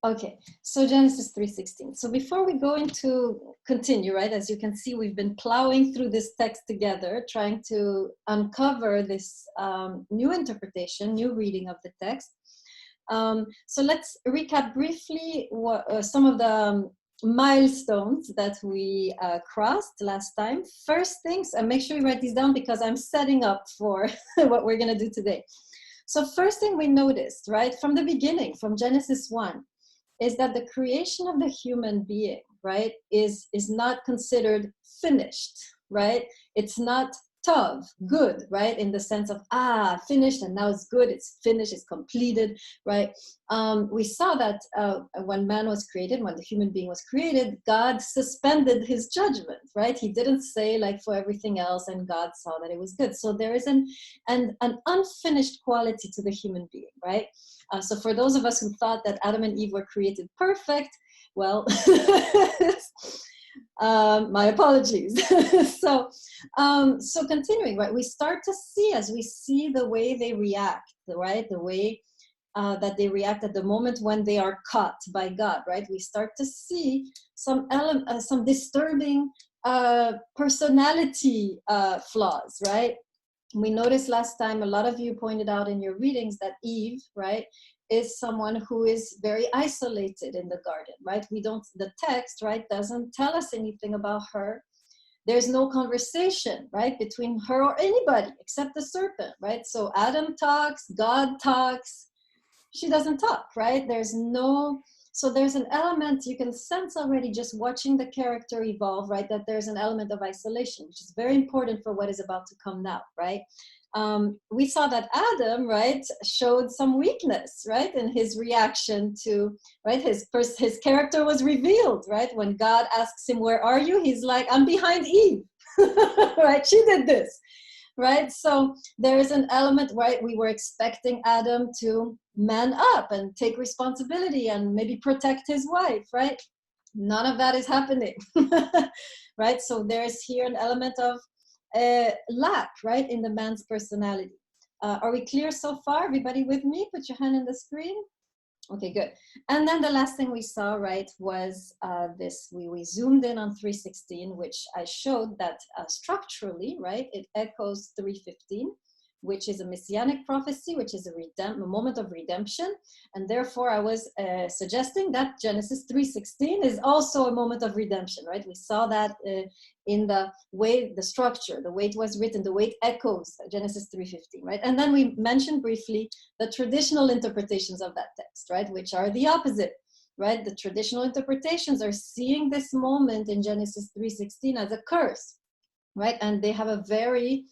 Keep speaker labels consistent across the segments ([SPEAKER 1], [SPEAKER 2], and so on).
[SPEAKER 1] Okay, so Genesis 3:16. So before we go into continue, right, as you can see, we've been plowing through this text together, trying to uncover this new interpretation, new reading of the text. So let's recap briefly some of the milestones that we crossed last time. First things, and make sure you write these down because I'm setting up for what we're going to do today. So first thing we noticed, right, from the beginning, from Genesis 1, is that the creation of the human being, right, is not considered finished, right? It's not tov, good, right, in the sense of, finished, and now it's good, it's finished, it's completed, right? We saw that when man was created, when the human being was created, God suspended his judgment, right? He didn't say, like, for everything else, and God saw that it was good. So there is an unfinished quality to the human being, right? So for those of us who thought that Adam and Eve were created perfect, well, my apologies. So continuing, right, we start to see, as we see the way they react, right, the way that they react at the moment when they are caught by God, right, we start to see some disturbing personality flaws, right? We noticed last time, a lot of you pointed out in your readings that Eve, right, is someone who is very isolated in the garden, right? The text, right, doesn't tell us anything about her. There's no conversation, right, between her or anybody except the serpent, right? So Adam talks, God talks, she doesn't talk, right? So there's an element, you can sense already just watching the character evolve, right, that there's an element of isolation, which is very important for what is about to come now, right? We saw that Adam, right, showed some weakness, right, in his reaction to, right, his character was revealed, right? When God asks him, where are you? He's like, I'm behind Eve, right? She did this, right? So there is an element, right? We were expecting Adam to man up and take responsibility and maybe protect his wife, right? None of that is happening, right? So there's here an element of lack, right, in the man's personality. Are we clear so far? Everybody with me? Put your hand in the screen. Okay, good. And then the last thing we saw, right, was this. We zoomed in on 3:16, which I showed that structurally, right, it echoes 3:15, which is a messianic prophecy, which is a moment of redemption. And therefore, I was suggesting that Genesis 3:16 is also a moment of redemption, right? We saw that in the way, the structure, the way it was written, the way it echoes Genesis 3:15, right? And then we mentioned briefly the traditional interpretations of that text, right? Which are the opposite, right? The traditional interpretations are seeing this moment in Genesis 3:16 as a curse, right? And they have a very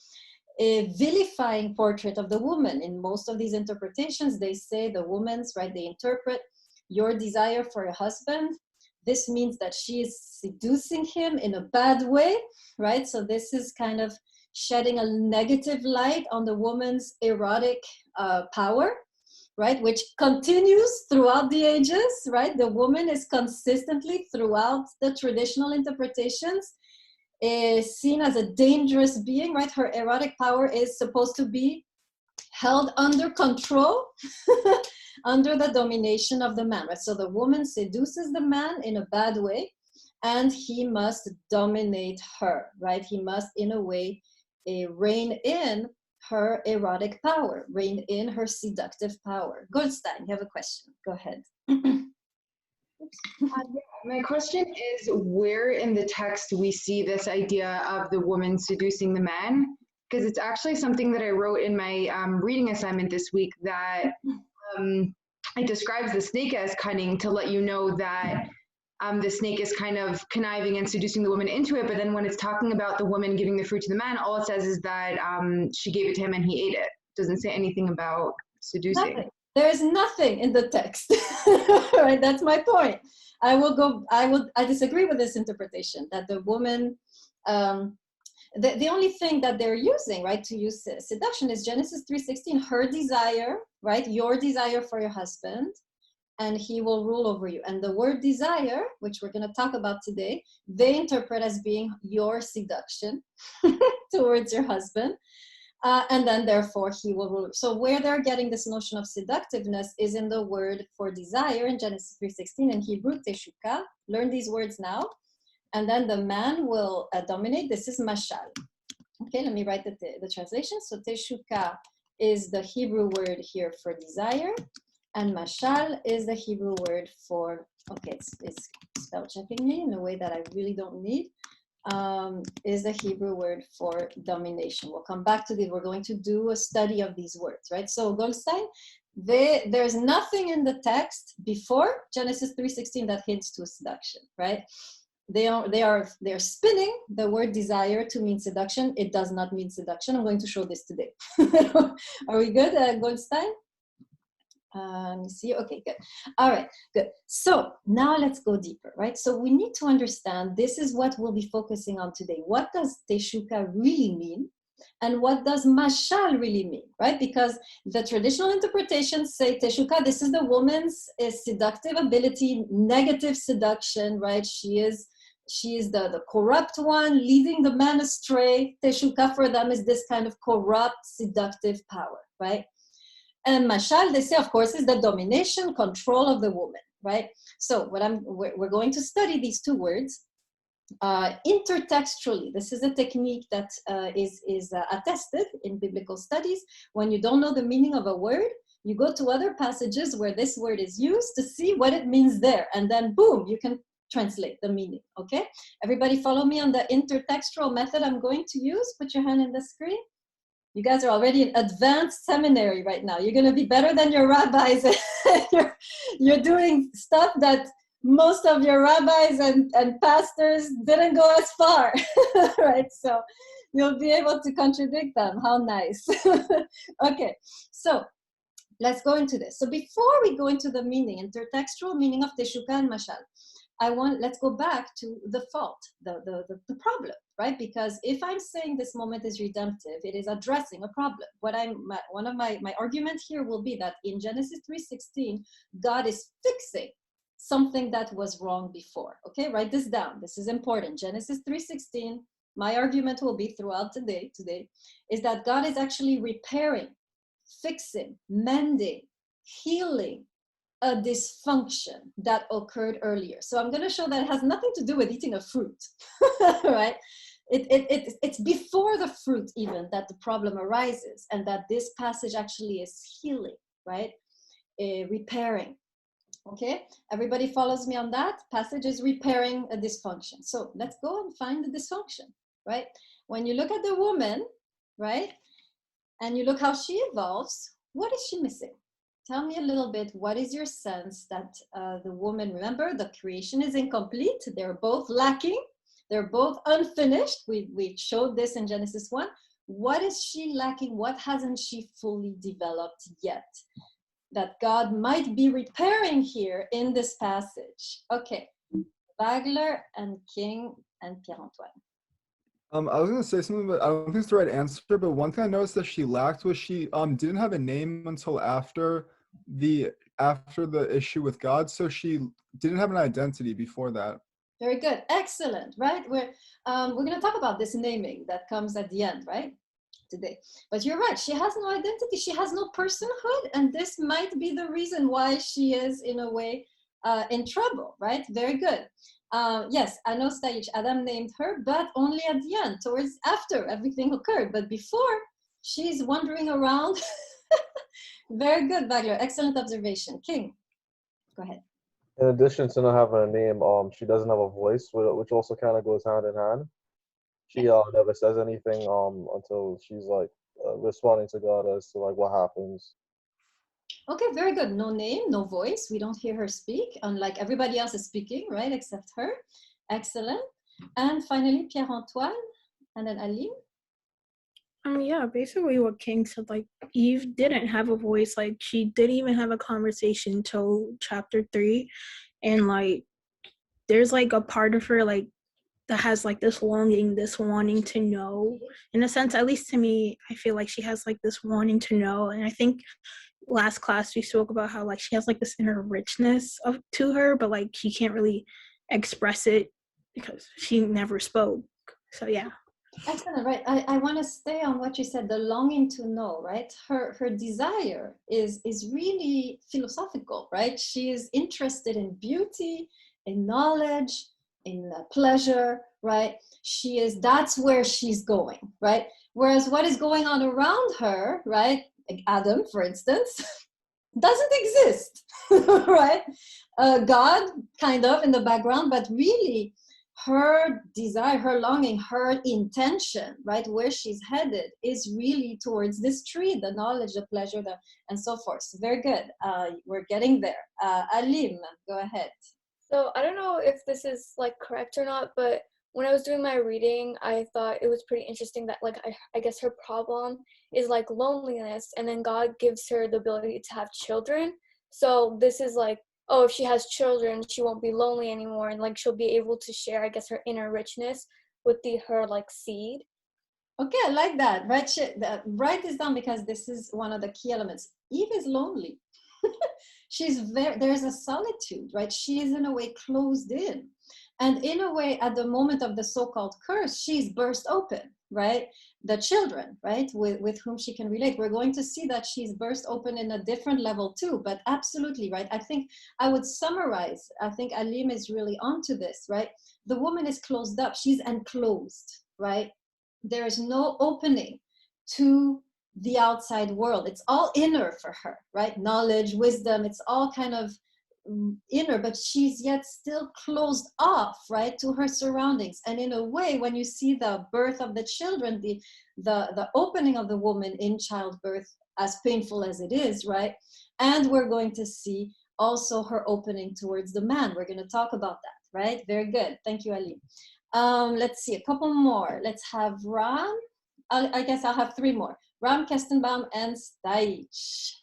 [SPEAKER 1] vilifying portrait of the woman. In most of these interpretations, they say the woman's, right, they interpret your desire for a husband. This means that she is seducing him in a bad way, right? So this is kind of shedding a negative light on the woman's erotic power, right? Which continues throughout the ages, right? The woman is consistently throughout the traditional interpretations is seen as a dangerous being, right? Her erotic power is supposed to be held under control, under the domination of the man, right? So the woman seduces the man in a bad way, and he must dominate her, right? He must, in a way, rein in her erotic power, rein in her seductive power. Goldstein, you have a question. Go ahead.
[SPEAKER 2] My question is where in the text we see this idea of the woman seducing the man, because it's actually something that I wrote in my reading assignment this week, that it describes the snake as cunning to let you know that the snake is kind of conniving and seducing the woman into it. But then when it's talking about the woman giving the fruit to the man, all it says is that she gave it to him and he ate it. It doesn't say anything about seducing.
[SPEAKER 1] Nothing. There is nothing in the text, right? That's my point. I disagree with this interpretation that the woman, the only thing that they're using, right, to use seduction is Genesis 3:16, her desire, right, your desire for your husband, and he will rule over you. And the word desire, which we're going to talk about today, they interpret as being your seduction towards your husband. And then therefore he will rule. So where they're getting this notion of seductiveness is in the word for desire in Genesis 3:16, in Hebrew, teshuka. Learn these words now. And then the man will dominate. This is mashal. Okay, let me write the translation. So teshuka is the Hebrew word here for desire. And mashal is the Hebrew word for, okay, it's spell checking me in a way that I really don't need. Is the Hebrew word for domination. We'll come back to this. We're going to do a study of these words, right? So Goldstein, there's nothing in the text before Genesis 3:16 that hints to seduction, right? They're spinning the word desire to mean seduction. It does not mean seduction. I'm going to show this today. Are we good, Goldstein? Let me see. Okay, good. All right, good. So now let's go deeper, right? So we need to understand, this is what we'll be focusing on today. What does teshuka really mean? And what does mashal really mean, right? Because the traditional interpretations say teshuka, this is the woman's seductive ability, negative seduction, right? She is the corrupt one, leading the man astray. Teshuka for them is this kind of corrupt, seductive power, right? And mashal, they say, of course, is the domination, control of the woman, right? So we're going to study these two words intertextually. This is a technique that is attested in biblical studies. When you don't know the meaning of a word, you go to other passages where this word is used to see what it means there. And then boom, you can translate the meaning, okay? Everybody follow me on the intertextual method I'm going to use. Put your hand in the screen. You guys are already in advanced seminary right now. You're going to be better than your rabbis. You're doing stuff that most of your rabbis and pastors didn't go as far, right? So you'll be able to contradict them. How nice. Okay, so let's go into this. So before we go into the meaning, intertextual meaning of teshuka and mashal, let's go back to the fault, the problem, right? Because if I'm saying this moment is redemptive, it is addressing a problem. One of my argument here will be that in Genesis 3:16, God is fixing something that was wrong before. Okay, write this down. This is important. Genesis 3:16. My argument will be throughout today is that God is actually repairing, fixing, mending, healing a dysfunction that occurred earlier. So I'm going to show that it has nothing to do with eating a fruit, right? It's before the fruit even that the problem arises, and that this passage actually is healing, right? Repairing. Okay, everybody follows me on that? Passage is repairing a dysfunction. So let's go and find the dysfunction, right? When you look at the woman, right, and you look how she evolves, what is she missing? Tell me a little bit, what is your sense that the woman, remember, the creation is incomplete. They're both lacking. They're both unfinished. We showed this in Genesis 1. What is she lacking? What hasn't she fully developed yet that God might be repairing here in this passage? Okay, Wagler and King and Pierre-Antoine.
[SPEAKER 3] I was gonna say something, but I don't think it's the right answer. But one thing I noticed that she lacked was she didn't have a name until after the issue with God, so she didn't have an identity before that.
[SPEAKER 1] Very good, excellent, right? We're going to talk about this naming that comes at the end, right? Today, but you're right. She has no identity. She has no personhood, and this might be the reason why she is, in a way, in trouble, right? Very good. Yes, I know stage Adam named her, but only at the end, towards after everything occurred. But before, she's wandering around. Very good, Wagler. Excellent observation. King, go ahead.
[SPEAKER 4] In addition to not having a name, she doesn't have a voice, which also kind of goes hand in hand. She never says anything until she's like responding to God as to like what happens.
[SPEAKER 1] Okay, very good. No name, no voice. We don't hear her speak, unlike everybody else is speaking, right? Except her. Excellent. And finally, Pierre-Antoine, and then Aline.
[SPEAKER 5] Yeah, basically what King said, like, Eve didn't have a voice. Like, she didn't even have a conversation till chapter 3. And, like, there's, like, a part of her, like, that has, like, this longing, this wanting to know. In a sense, at least to me, I feel like she has, like, this wanting to know. And I think last class we spoke about how, like, she has, like, this inner richness to her, but, like, she can't really express it because she never spoke. So, yeah.
[SPEAKER 1] Excellent, right? I want to stay on what you said, the longing to know, right? Her desire is really philosophical, right? She is interested in beauty, in knowledge, in pleasure, right? That's where she's going, right? Whereas what is going on around her, right? Like Adam, for instance, doesn't exist, right? God, kind of in the background, but really her desire, her longing, her intention, right, where she's headed is really towards this tree, the knowledge, the pleasure, and so forth. So very good. We're getting there. Alim, go ahead.
[SPEAKER 6] So I don't know if this is like correct or not, but when I was doing my reading, I thought it was pretty interesting that like I guess her problem is like loneliness, and then God gives her the ability to have children. So this is like, oh, if she has children, she won't be lonely anymore, and like she'll be able to share, I guess, her inner richness with her like seed.
[SPEAKER 1] Okay, I like that. Write this down because this is one of the key elements. Eve is lonely. There's a solitude, right? She is in a way closed in. And in a way, at the moment of the so-called curse, she's burst open, right? The children, right, with whom she can relate. We're going to see that she's burst open in a different level too, but absolutely, right? I think I would summarize, I think Alim is really onto this, right? The woman is closed up, she's enclosed, right? There is no opening to the outside world. It's all inner for her, right? Knowledge, wisdom, it's all kind of inner, but she's yet still closed off, right, to her surroundings. And in a way, when you see the birth of the children, the opening of the woman in childbirth, as painful as it is, right? And we're going to see also her opening towards the man. We're going to talk about that, right? Very good. Thank you, Ali. Let's see, a couple more. Let's have Ram. I guess I'll have three more. Ram, Kestenbaum, and Staich.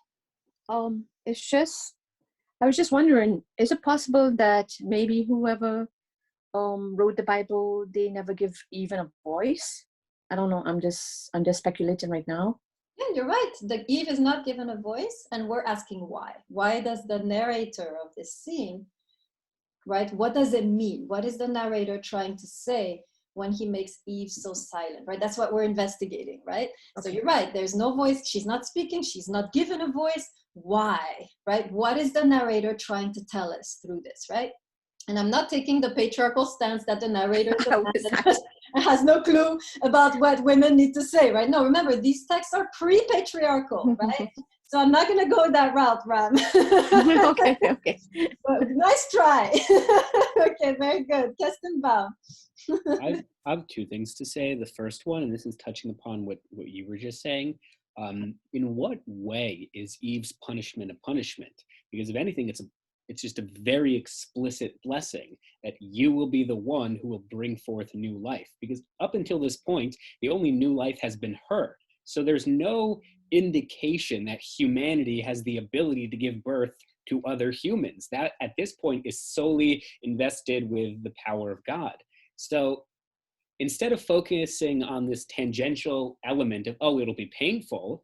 [SPEAKER 7] I was just wondering, is it possible that maybe whoever wrote the Bible, they never give even a voice? I don't know. I'm just speculating right now.
[SPEAKER 1] Yeah, you're right. The Eve is not given a voice, and we're asking why. Why does the narrator of this scene, right? What does it mean? What is the narrator trying to say when he makes Eve so silent, right? That's what we're investigating, right? Okay. So you're right. There's no voice. She's not speaking. She's not given a voice. Why, right? What is the narrator trying to tell us through this, right? And I'm not taking the patriarchal stance that the narrator has no clue about what women need to say, right? No, remember, these texts are pre-patriarchal, right? So I'm not going to go that route, Ram.
[SPEAKER 7] Okay.
[SPEAKER 1] But nice try. Okay, very good. Kestenbaum.
[SPEAKER 8] I have two things to say. The first one, and this is touching upon what you were just saying, in what way is Eve's punishment a punishment? Because if anything, it's just a very explicit blessing that you will be the one who will bring forth new life. Because up until this point, the only new life has been her. So there's no indication that humanity has the ability to give birth to other humans. That at this point is solely invested with the power of God. So instead of focusing on this tangential element of, oh, it'll be painful,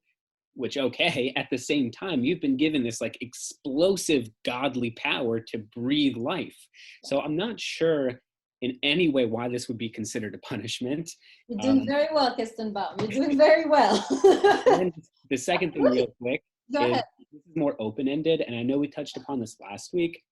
[SPEAKER 8] which, okay, at the same time, you've been given this like explosive godly power to breathe life. So I'm not sure in any way why this would be considered a punishment.
[SPEAKER 1] You're doing very well, Kestenbaum. You're doing very well.
[SPEAKER 8] And the second thing real quick is this is more open-ended, and I know we touched upon this last week,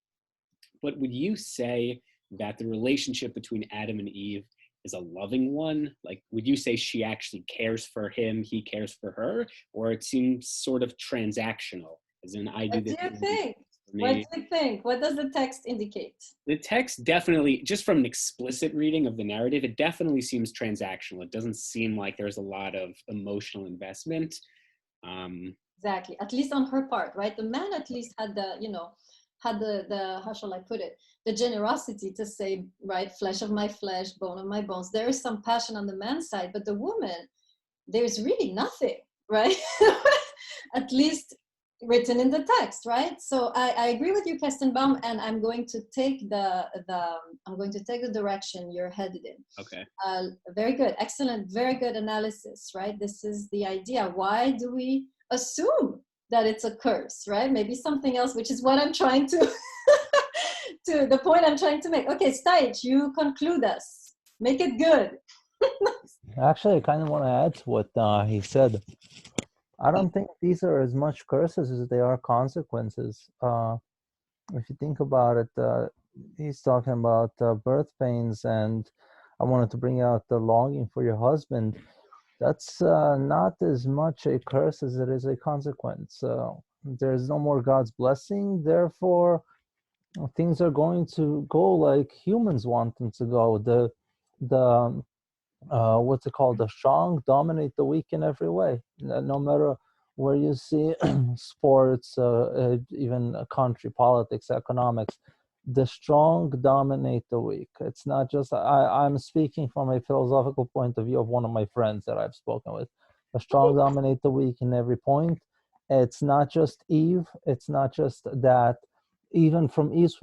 [SPEAKER 8] but would you say that the relationship between Adam and Eve is a loving one? Like, would you say she actually cares for him, he cares for her, or it seems sort of transactional, as in I do this?
[SPEAKER 1] What do you think? What do you think? What does the text indicate?
[SPEAKER 8] The text definitely, just from an explicit reading of the narrative, it definitely seems transactional. It doesn't seem like there's a lot of emotional investment.
[SPEAKER 1] Exactly, at least on her part, right? The man at least had the, how shall I put it? The generosity to say, right, flesh of my flesh, bone of my bones. There is some passion on the man's side, but the woman, there's really nothing, right? At least written in the text, right? So I agree with you, Kestenbaum, and I'm going to take the direction you're headed in.
[SPEAKER 8] Okay.
[SPEAKER 1] Very good, excellent, very good analysis, right? This is the idea. Why do we assume that it's a curse, right? Maybe something else, which is what I'm trying to, to the point I'm trying to make. Okay, Staich, you conclude us. Make it good.
[SPEAKER 9] Actually, I kind of want to add to what he said. I don't think these are as much curses as they are consequences. If you think about it, he's talking about birth pains, and I wanted to bring out the longing for your husband. That's not as much a curse as it is a consequence. There's no more God's blessing, therefore, things are going to go like humans want them to go. The what's it called? The strong dominate the weak in every way. No matter where you see sports, even country politics, economics, the strong dominate the weak. It's not just I'm speaking from a philosophical point of view of one of my friends that I've spoken with. The strong dominate the weak in every point. It's not just Eve. It's not just that. Even from Eve's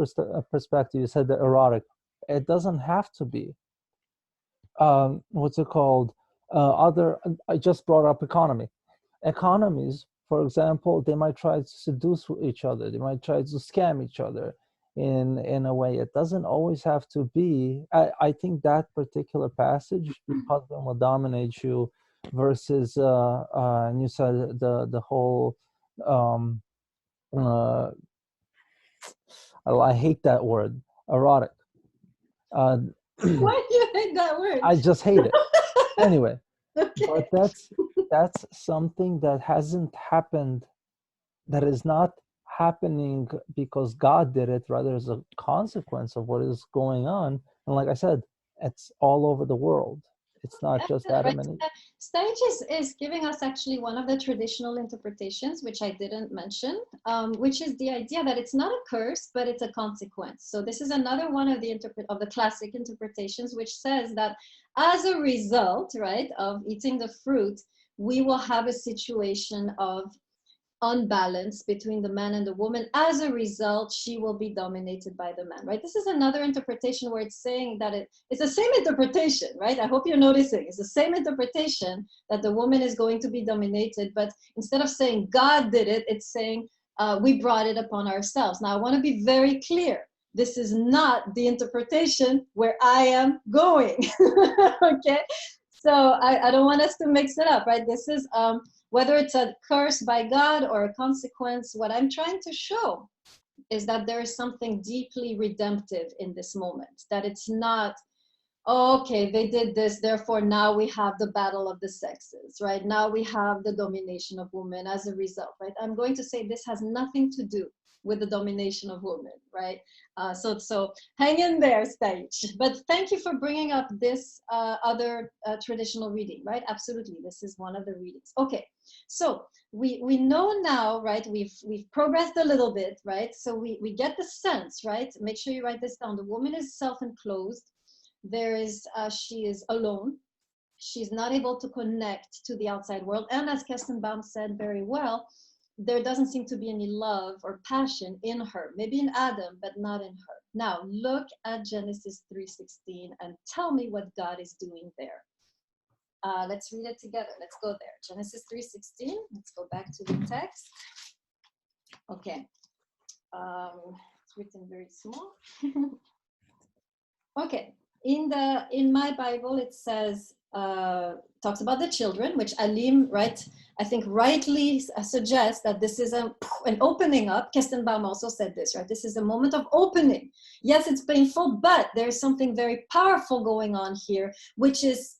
[SPEAKER 9] perspective, you said the erotic. It doesn't have to be what's it called? I just brought up economies, for example, they might try to seduce each other, they might try to scam each other in a way. It doesn't always have to be. I think that particular passage, your husband will dominate you, versus and you said the whole uh, I hate that word, erotic. uh,
[SPEAKER 1] Why do you hate that word?
[SPEAKER 9] I just hate it anyway.
[SPEAKER 1] Okay.
[SPEAKER 9] But that's something that hasn't happened, that is not happening because God did it, rather as a consequence of what is going on. And like I said, it's all over the world. It's not just Adam and Eve.
[SPEAKER 1] Stage is giving us actually one of the traditional interpretations, which I didn't mention, which is the idea that it's not a curse, but it's a consequence. So this is another one of the classic interpretations, which says that as a result, right, of eating the fruit, we will have a situation of unbalance between the man and the woman. As a result, she will be dominated by the man, right? This is another interpretation where it's saying that it's the same interpretation, right? I hope you're noticing. It's the same interpretation that the woman is going to be dominated, but instead of saying God did it, it's saying we brought it upon ourselves. Now, I want to be very clear. This is not the interpretation where I am going, okay? So I don't want us to mix it up, right? This is whether it's a curse by God or a consequence. What I'm trying to show is that there is something deeply redemptive in this moment, that it's not, oh, okay, they did this, therefore now we have the battle of the sexes, right? Now we have the domination of women as a result, right? I'm going to say this has nothing to do with the domination of women, right? So hang in there, Stage. But thank you for bringing up this other traditional reading, right? Absolutely, this is one of the readings. Okay, so we know now, right? We've progressed a little bit, right? So we get the sense, right? Make sure you write this down. The woman is self-enclosed. She is alone. She's not able to connect to the outside world. And as Kestenbaum said very well, there doesn't seem to be any love or passion in her, maybe in Adam, but not in her. Now, look at Genesis 3:16 and tell me what God is doing there. Let's read it together. Let's go there. Genesis 3:16. Let's go back to the text. Okay. It's written very small. Okay. In my Bible, it says, talks about the children, which Alim, right, I think rightly suggests that this is an opening up. Kestenbaum also said this, right? This is a moment of opening. Yes, it's painful, but there's something very powerful going on here, which is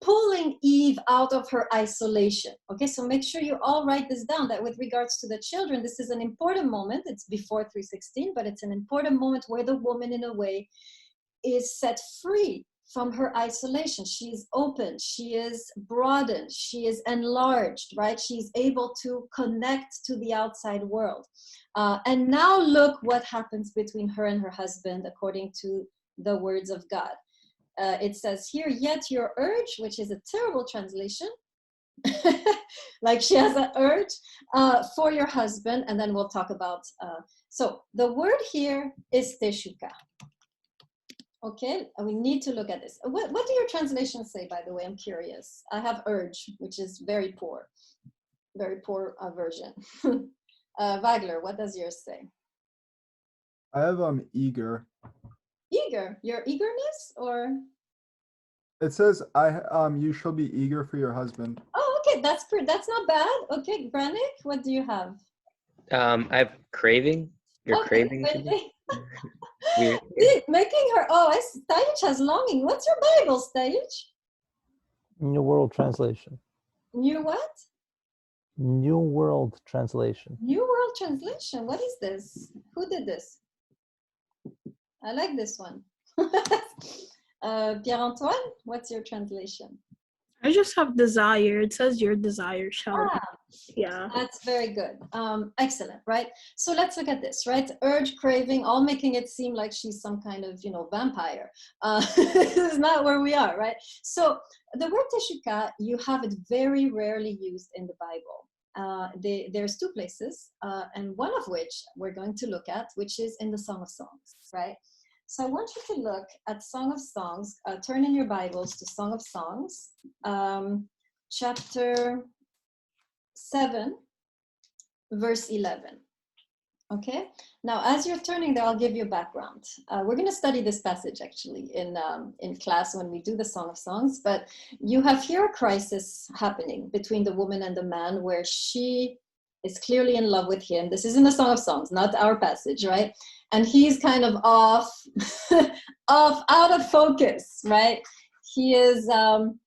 [SPEAKER 1] pulling Eve out of her isolation. Okay, so make sure you all write this down, that with regards to the children, this is an important moment. It's before 3:16, but it's an important moment where the woman, in a way, is set free from her isolation. She is open, she is broadened, she is enlarged, right? She's able to connect to the outside world. And now look what happens between her and her husband, according to the words of God. It says here, yet your urge, which is a terrible translation, like she has an urge for your husband, and then we'll talk about, so the word here is teshuka. Okay, we need to look at this. What do your translations say, by the way? I'm curious. I have urge, which is very poor version. Wagler, what does yours say?
[SPEAKER 3] I have eager.
[SPEAKER 1] Eager, your eagerness, or?
[SPEAKER 3] It says, you shall be eager for your husband.
[SPEAKER 1] Oh, okay, that's not bad. Okay, Brannick, what do you have?
[SPEAKER 10] I have craving. You're
[SPEAKER 1] Okay,
[SPEAKER 10] craving to be weird.
[SPEAKER 1] making her. Stage has longing. What's your Bible, Stage?
[SPEAKER 9] New World Translation.
[SPEAKER 1] New what?
[SPEAKER 9] New World Translation.
[SPEAKER 1] New World Translation. What is this? Who did this? I like this one. Pierre-Antoine, what's your translation?
[SPEAKER 5] I just have desire. It says your desire shall. Yeah.
[SPEAKER 1] That's very good. Excellent, right? So let's look at this, right? Urge, craving, all making it seem like she's some kind of, vampire. This is not where we are, right? So the word teshuka, you have it very rarely used in the Bible. There's two places, and one of which we're going to look at, which is in the Song of Songs, right? So I want you to look at Song of Songs. Turn in your Bibles to Song of Songs, chapter 7, verse 11. Okay, now as you're turning there, I'll give you a background. We're going to study this passage actually in class when we do the Song of Songs, but you have here a crisis happening between the woman and the man where she is clearly in love with him. This is in the Song of Songs, not our passage, right? And he's kind of off, out of focus, right? He is kind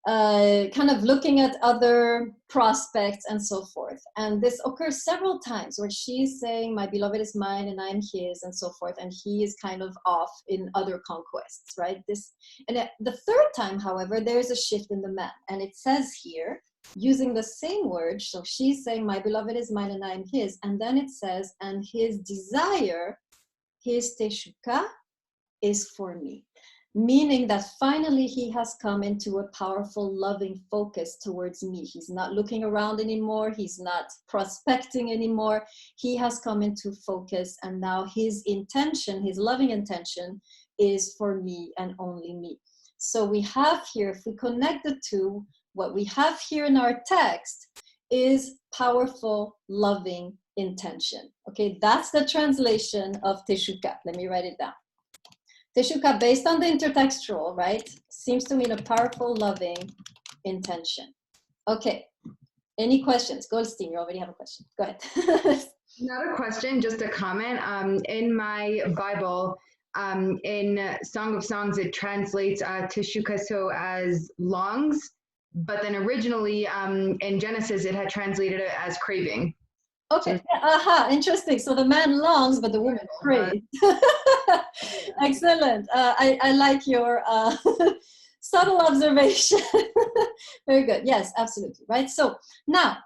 [SPEAKER 1] of looking at other prospects and so forth. And this occurs several times where she's saying, my beloved is mine and I'm his, and so forth. And he is kind of off in other conquests, right? The third time, however, there's a shift in the man. And it says here, using the same word, so she's saying, my beloved is mine and I am his. And then it says, and his desire, his teshuka, is for me. Meaning that finally he has come into a powerful, loving focus towards me. He's not looking around anymore. He's not prospecting anymore. He has come into focus, and now his intention, his loving intention, is for me and only me. So we have here, if we connect the two, what we have here in our text is powerful, loving intention. Okay, that's the translation of teshuka. Let me write it down. Teshuka, based on the intertextual, right, seems to mean a powerful, loving intention. Okay, any questions? Goldstein, you already have a question. Go ahead.
[SPEAKER 2] Not a question, just a comment. In my Bible, in Song of Songs, it translates teshuka so as longs, but then originally in Genesis, it had translated it as craving.
[SPEAKER 1] Okay, interesting. So the man longs, but the woman craves. Excellent. I like your subtle observation. Very good. Yes, absolutely. Right. So now,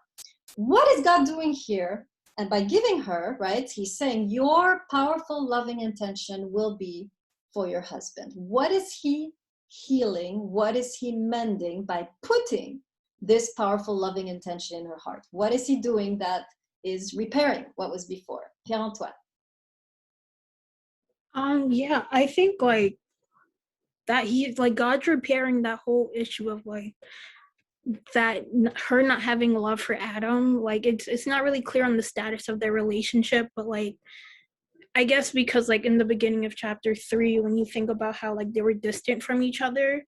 [SPEAKER 1] what is God doing here? And by giving her, right, he's saying your powerful, loving intention will be for your husband. What is he healing? What is he mending by putting this powerful, loving intention in her heart? What is he doing that is repairing what was before? Pierre-Antoine.
[SPEAKER 5] Yeah, I think that he's God's repairing that whole issue of that her not having love for Adam. It's not really clear on the status of their relationship, but I guess because in the beginning of chapter 3, when you think about how they were distant from each other,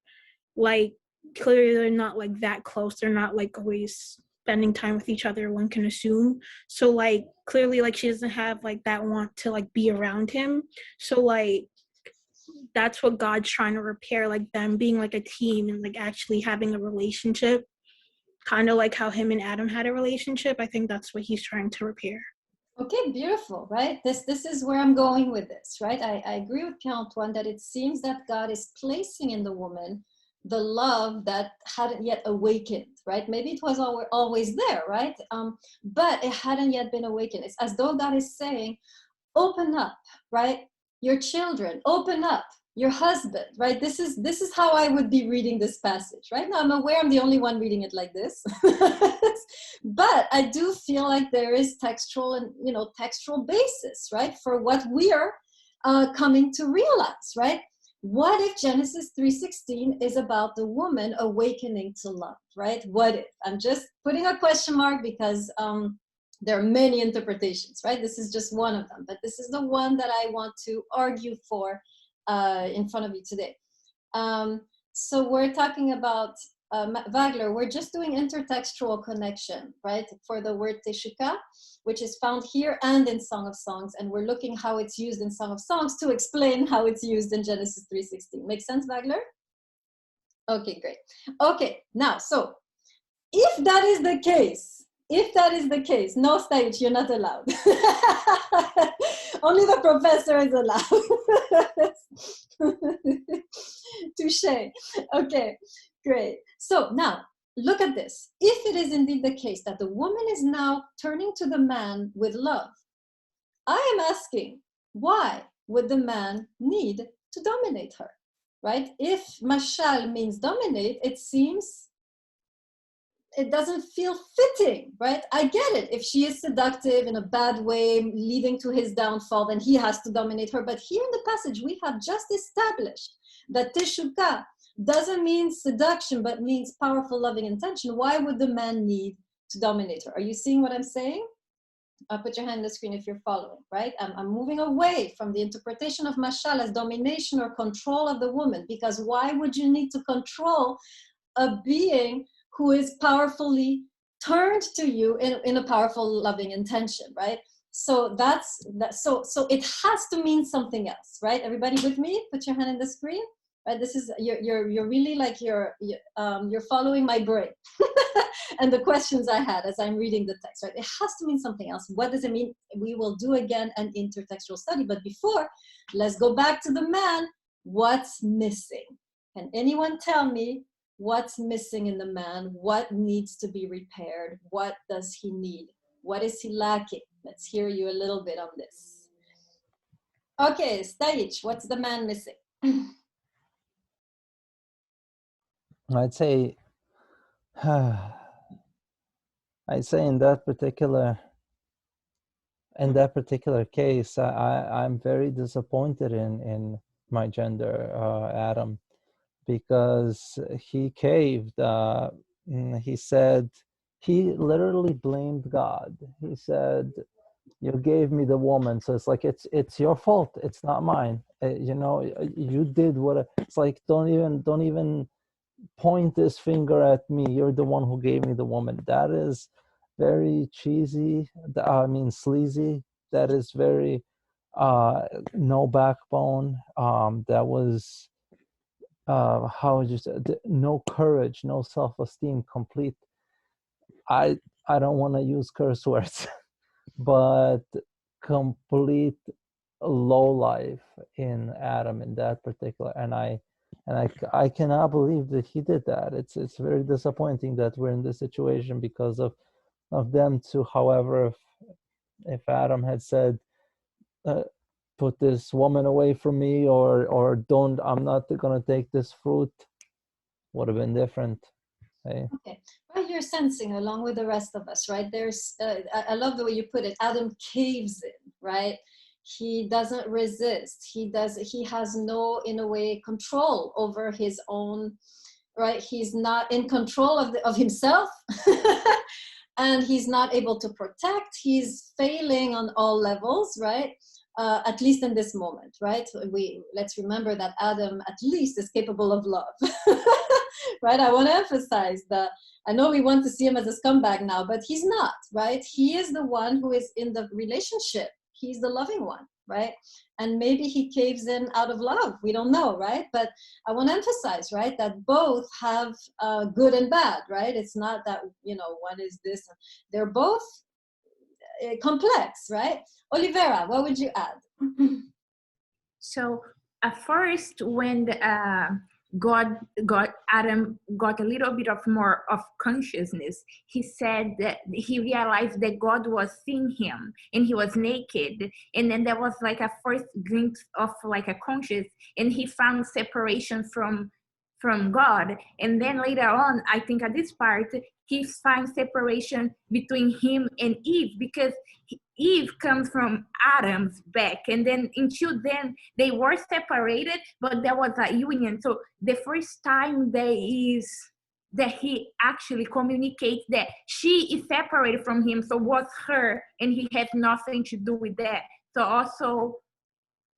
[SPEAKER 5] clearly they're not that close. They're not always spending time with each other, one can assume. So clearly she doesn't have that want to be around him. So that's what God's trying to repair, them being a team and actually having a relationship, kind of how him and Adam had a relationship. I think that's what he's trying to repair.
[SPEAKER 1] Okay, beautiful, right? This is where I'm going with this, right? I agree with Pierre-Antoine that it seems that God is placing in the woman the love that hadn't yet awakened, right? Maybe it was always there, right? But it hadn't yet been awakened. It's as though God is saying, open up, right? Your children, open up. Your husband, right? This is how I would be reading this passage, right? Now I'm aware I'm the only one reading it like this, but I do feel like there is textual and textual basis, right, for what we are coming to realize, right? What if Genesis 3:16 is about the woman awakening to love, right? What if? I'm just putting a question mark because there are many interpretations, right? This is just one of them, but this is the one that I want to argue for in front of you today. So we're talking about, Wagler, we're just doing intertextual connection, right? For the word teshuka, which is found here and in Song of Songs. And we're looking how it's used in Song of Songs to explain how it's used in Genesis 3:16. Make sense, Wagler? Okay, great. Okay, now, so if that is the case, no stage, you're not allowed. Only the professor is allowed. Touché. Okay, great. So now, look at this. If it is indeed the case that the woman is now turning to the man with love, I am asking, why would the man need to dominate her, right? If mashal means dominate, it seems it doesn't feel fitting, right? I get it. If she is seductive in a bad way, leading to his downfall, then he has to dominate her. But here in the passage, we have just established that teshuka doesn't mean seduction, but means powerful, loving intention. Why would the man need to dominate her? Are you seeing what I'm saying? Put your hand on the screen if you're following, right? I'm moving away from the interpretation of mashal as domination or control of the woman, because why would you need to control a being who is powerfully turned to you in a powerful, loving intention, right? So that's that. So it has to mean something else, right? Everybody with me? Put your hand in the screen. Right? This is you're really like you're following my brain and the questions I had as I'm reading the text, right? It has to mean something else. What does it mean? We will do again an intertextual study, but before, let's go back to the man. What's missing? Can anyone tell me what's missing in the man? What needs to be repaired? What does he need? What is he lacking? Let's hear you a little bit on this. Okay, Stage, what's the man missing?
[SPEAKER 9] I'd say, I'd say in that particular case, I'm very disappointed in my gender, Adam, because he caved. He said, he literally blamed God. He said, "You gave me the woman, so it's like it's your fault. It's not mine. You know, you did what." It's like don't even point this finger at me. You're the one who gave me the woman. That is very cheesy. I mean, sleazy. That is very no backbone. That was how would you say, no courage, no self-esteem, complete. I don't want to use curse words, but complete low life in Adam in that particular, and I cannot believe that he did that. It's very disappointing that we're in this situation because of them two. However, if Adam had said, put this woman away from me, or don't, I'm not gonna take this fruit, would have been different. Hey?
[SPEAKER 1] Okay, right, you're sensing along with the rest of us, right? There's, I love the way you put it. Adam caves in, right? He doesn't resist. He has no, in a way, control over his own, right? He's not in control of himself. And he's not able to protect. He's failing on all levels, right? At least in this moment, right? Let's remember that Adam at least is capable of love, right? I want to emphasize that. I know we want to see him as a scumbag now, but he's not, right? He is the one who is in the relationship. He's the loving one, right? And maybe he caves in out of love. We don't know, right? But I want to emphasize, right, that both have good and bad, right? It's not that, one is this. They're both complex, right? Olivera, what would you add?
[SPEAKER 11] So at first, when Adam got a little bit of more of consciousness, he said that he realized that God was seeing him and he was naked, and then there was like a first glimpse of like a conscious, and he found separation from God. And then later on, I think at this part, he finds separation between him and Eve, because Eve comes from Adam's back, and then until then they were separated, but there was a union. So the first time that he actually communicates that she is separated from him, so was her, and he has nothing to do with that. So also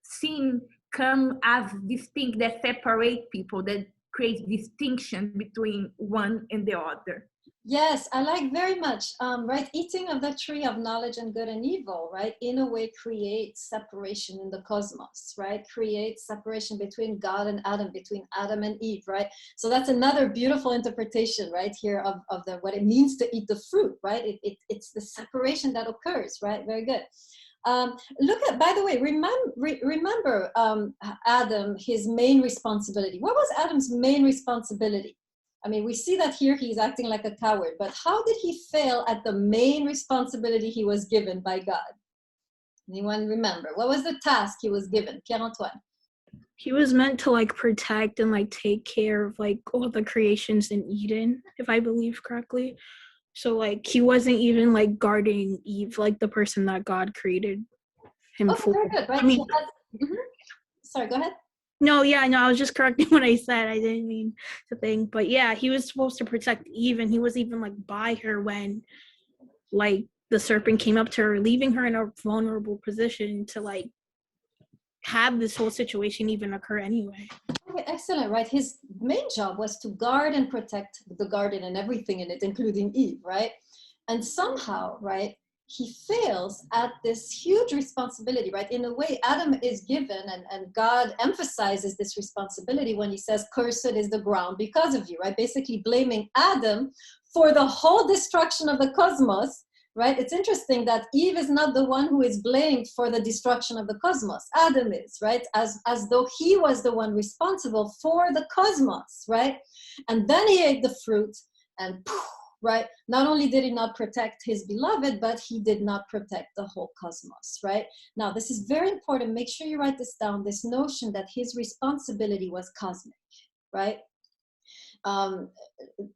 [SPEAKER 11] sin come as this thing that separate people, that create distinction between one and the other.
[SPEAKER 1] Yes, I like very much, right? Eating of the tree of knowledge and good and evil, right? In a way creates separation in the cosmos, right? Creates separation between God and Adam, between Adam and Eve, right? So that's another beautiful interpretation, right, here of what it means to eat the fruit, right? It's the separation that occurs, right? Very good. Look at, by the way, remember Adam, his main responsibility. What was Adam's main responsibility? I mean, we see that here he's acting like a coward, but how did he fail at the main responsibility he was given by God? Anyone remember? What was the task he was given? Pierre-Antoine.
[SPEAKER 5] He was meant to like protect and like take care of like all the creations in Eden, if I believe correctly. So like he wasn't even like guarding Eve, like the person that God created him
[SPEAKER 1] Okay,
[SPEAKER 5] for.
[SPEAKER 1] very good, right?
[SPEAKER 5] I mean,
[SPEAKER 1] Sorry, go ahead.
[SPEAKER 5] no, I was just correcting what I said. I didn't mean to think, but yeah, he was supposed to protect Eve, and he was even like by her when like the serpent came up to her, leaving her in a vulnerable position to like have this whole situation even occur anyway.
[SPEAKER 1] Okay, excellent, right? His main job was to guard and protect the garden and everything in it, including Eve, right? And somehow, right, he fails at this huge responsibility, right? In a way, Adam is given, and God emphasizes this responsibility when he says, cursed is the ground because of you, right? Basically blaming Adam for the whole destruction of the cosmos, right? It's interesting that Eve is not the one who is blamed for the destruction of the cosmos. Adam is, right? As though he was the one responsible for the cosmos, right? And then he ate the fruit and poof, right? Not only did he not protect his beloved, but he did not protect the whole cosmos, right? Now, this is very important. Make sure you write this down, this notion that his responsibility was cosmic, right?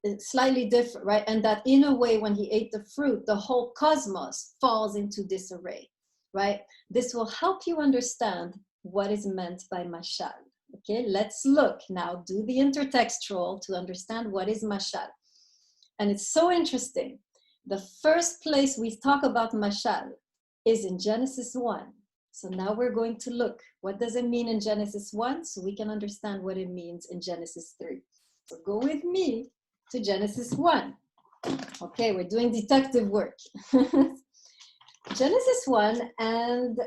[SPEAKER 1] It's slightly different, right? And that in a way, when he ate the fruit, the whole cosmos falls into disarray, right? This will help you understand what is meant by mashal. Okay, let's look now, do the intertextual to understand what is mashal. And it's so interesting. The first place we talk about mashal is in Genesis 1. So now we're going to look, what does it mean in Genesis 1? So we can understand what it means in Genesis 3. So go with me to Genesis 1. Okay, we're doing detective work. Genesis 1, and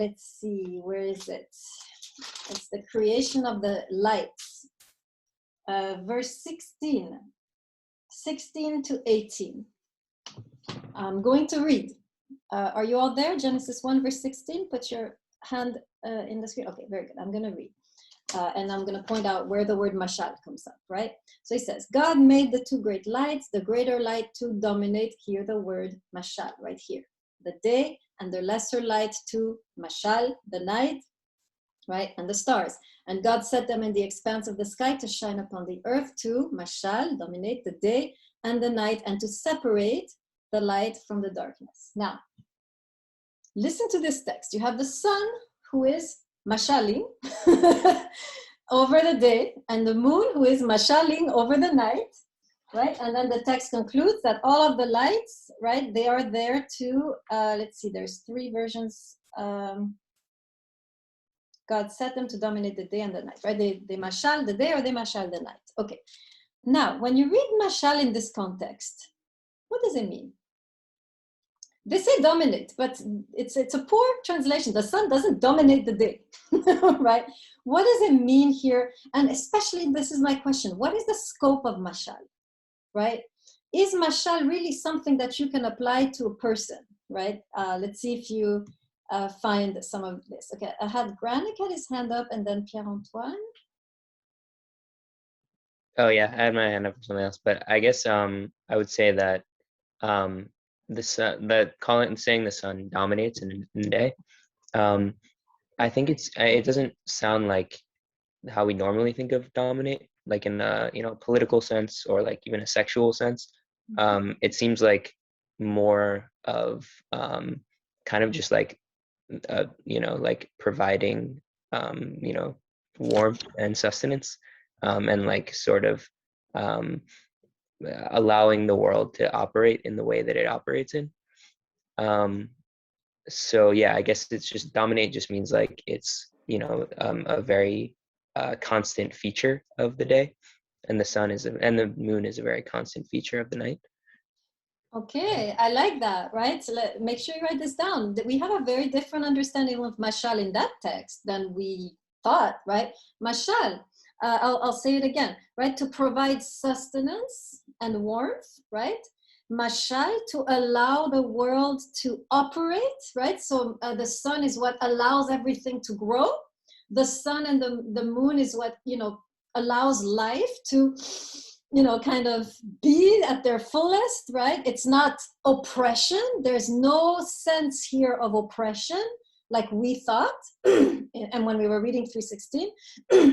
[SPEAKER 1] let's see, where is it? It's the creation of the lights. Verse 16 to 18. I'm going to read. Are you all there? Genesis 1, verse 16. Put your hand in the screen. Okay, very good. I'm going to read. And I'm going to point out where the word mashal comes up, right? So he says, God made the two great lights, the greater light to dominate, here the word mashal, right here. The day, and the lesser light to mashal, the night, right? And the stars. And God set them in the expanse of the sky to shine upon the earth to mashal, dominate the day and the night, and to separate the light from the darkness. Now, listen to this text. You have the sun, who is mashaling over the day, and the moon, who is mashaling over the night, right? And then the text concludes that all of the lights, right, they are there to, let's see, there's three versions. God set them to dominate the day and the night, right? They mashal the day or they mashal the night. Okay. Now, when you read mashal in this context, what does it mean? They say dominate, but it's a poor translation. The sun doesn't dominate the day, right? What does it mean here? And especially, this is my question, what is the scope of mashal, right? Is mashal really something that you can apply to a person, right? Let's see if you find some of this. Okay, I had Granik had his hand up, and then Pierre-Antoine.
[SPEAKER 10] Oh yeah, I had my hand up for something else, but I guess I would say that the sun, saying the sun dominates in the day. I think it doesn't sound like how we normally think of dominate, like in the political sense or like even a sexual sense. It seems like more of kind of just like like providing warmth and sustenance, and like sort of allowing the world to operate in the way that it operates in. So yeah, I guess it's just dominate just means like it's a very constant feature of the day, and the sun is and the moon is a very constant feature of the night.
[SPEAKER 1] Okay, I like that, right? So make sure you write this down. That we have a very different understanding of mashal in that text than we thought, right? Mashal, I'll say it again, right? To provide sustenance and warmth, right? Mashal, to allow the world to operate, right? So the sun is what allows everything to grow. The sun and the moon is what, allows life to, kind of be at their fullest, right? It's not oppression. There's no sense here of oppression like we thought. And when we were reading 3:16,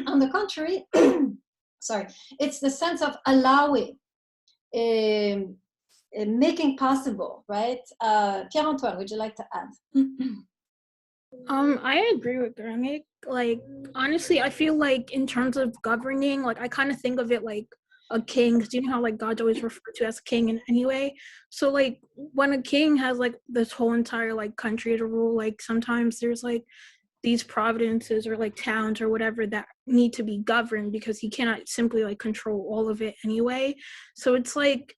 [SPEAKER 1] on the contrary, sorry, it's the sense of allowing, making possible, right? Pierre-Antoine, would you like to add?
[SPEAKER 5] I agree with Granit. Like, honestly, I feel like in terms of governing, like, I kind of think of it like a king, because you know how, like, God's always referred to as king in any way. So, like, when a king has, like, this whole entire, like, country to rule, like, sometimes there's, like, these provinces or, like, towns or whatever that need to be governed because he cannot simply, like, control all of it anyway. So it's, like,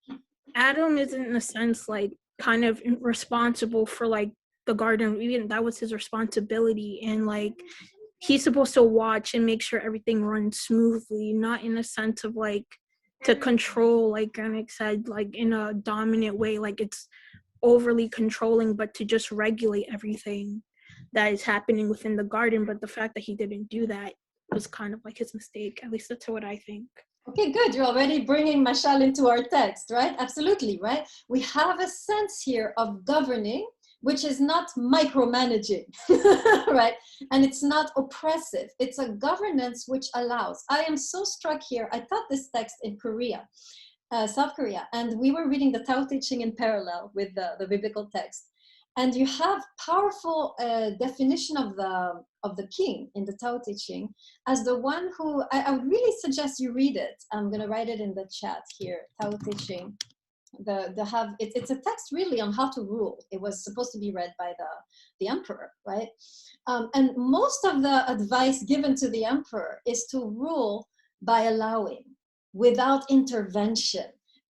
[SPEAKER 5] Adam isn't, in a sense, like, kind of responsible for, like, the garden. Even that was his responsibility, and like he's supposed to watch and make sure everything runs smoothly, not in a sense of like to control, like Granit said, like in a dominant way, like it's overly controlling, but to just regulate everything that is happening within the garden. But the fact that he didn't do that was kind of like his mistake. At least that's what I think.
[SPEAKER 1] Okay, good. You're already bringing mashal into our text, right? Absolutely, right? We have a sense here of governing, which is not micromanaging, right? And it's not oppressive. It's a governance which allows. I am so struck here. I taught this text in Korea, South Korea, and we were reading the Tao Te Ching in parallel with the biblical text. And you have powerful definition of the king in the Tao Te Ching as the one who, I would really suggest you read it. I'm gonna write it in the chat here, Tao Te Ching. It's a text really on how to rule. It was supposed to be read by the emperor, right? And most of the advice given to the emperor is to rule by allowing, without intervention,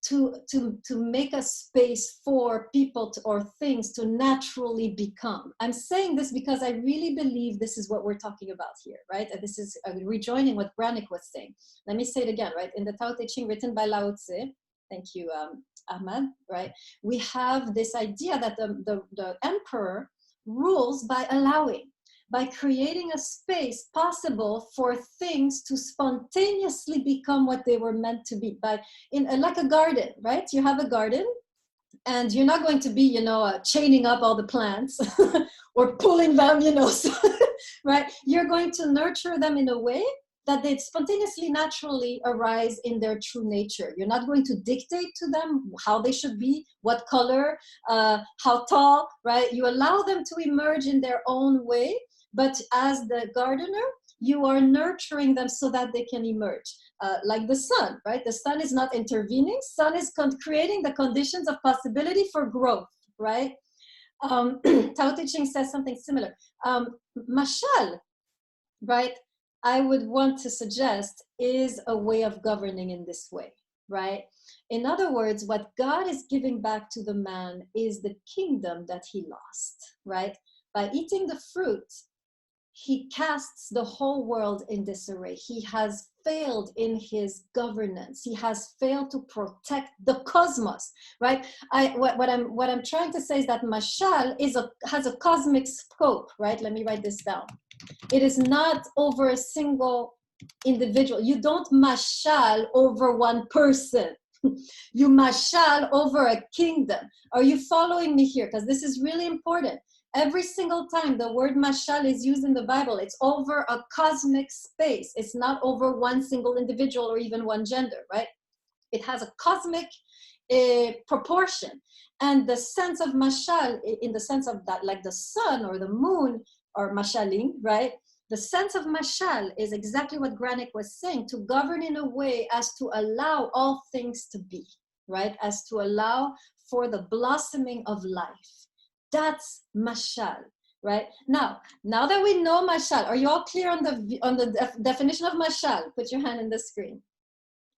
[SPEAKER 1] to make a space for people or things to naturally become. I'm saying this because I really believe this is what we're talking about here, right? And this is rejoining what Brannick was saying. Let me say it again, right? In the Tao Te Ching written by Lao Tzu, thank you, Ahmad, right? We have this idea that the emperor rules by allowing, by creating a space possible for things to spontaneously become what they were meant to be, like a garden, right? You have a garden and you're not going to be, chaining up all the plants or pulling them, right? You're going to nurture them in a way that they spontaneously, naturally arise in their true nature. You're not going to dictate to them how they should be, what color, how tall, right? You allow them to emerge in their own way, but as the gardener, you are nurturing them so that they can emerge. Like the sun, right? The sun is not intervening. Sun is creating the conditions of possibility for growth, right? Tao Te Ching says something similar. Mashal, right? I would want to suggest is a way of governing in this way, right? In other words, what God is giving back to the man is the kingdom that he lost, right? By eating the fruit, he casts the whole world in disarray. He has failed in his governance. He has failed to protect the cosmos, right? What I'm trying to say is that mashal has a cosmic scope, right? Let me write this down. It is not over a single individual. You don't mashal over one person. You mashal over a kingdom. Are you following me here? Because this is really important. Every single time the word mashal is used in the Bible, it's over a cosmic space. It's not over one single individual or even one gender, right? It has a cosmic proportion. And the sense of mashal, in the sense of that, like the sun or the moon, or mashaling, right? The sense of mashal is exactly what Granit was saying, to govern in a way as to allow all things to be, right? As to allow for the blossoming of life. That's mashal, right? Now that we know mashal, are you all clear on the definition of mashal? Put your hand in the screen.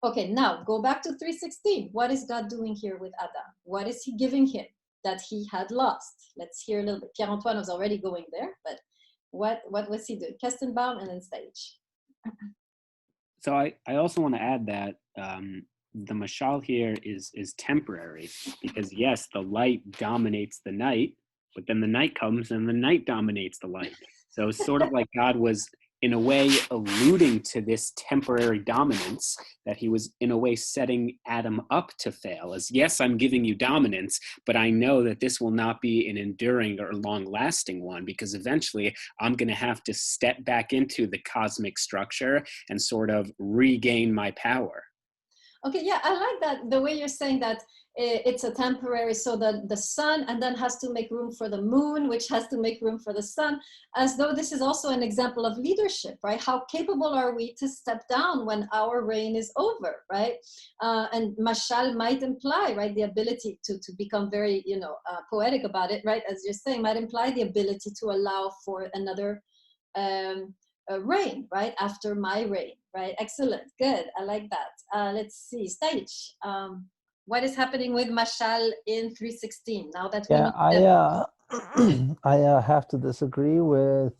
[SPEAKER 1] Okay, now go back to 3:16. What is God doing here with Adam? What is he giving him that he had lost? Let's hear a little bit. Pierre-Antoine was already going there, but what was he doing? Kestenbaum and then Stage.
[SPEAKER 8] So I also want to add that the mashal here is temporary, because yes, the light dominates the night, but then the night comes and the night dominates the light. So it's sort of like God was in a way alluding to this temporary dominance, that he was in a way setting Adam up to fail, as yes, I'm giving you dominance, but I know that this will not be an enduring or long lasting one, because eventually I'm going to have to step back into the cosmic structure and sort of regain my power.
[SPEAKER 1] Okay, yeah, I like that, the way you're saying that it's a temporary, so that the sun and then has to make room for the moon, which has to make room for the sun, as though this is also an example of leadership, right? How capable are we to step down when our reign is over, right? And mashal might imply, right, the ability to become very, poetic about it, right? As you're saying, might imply the ability to allow for another reign, right, after my reign, right? Excellent, good, I like that. Let's see, Stage. What is happening with mashal in 3:16 now that we know that?
[SPEAKER 9] I have to disagree with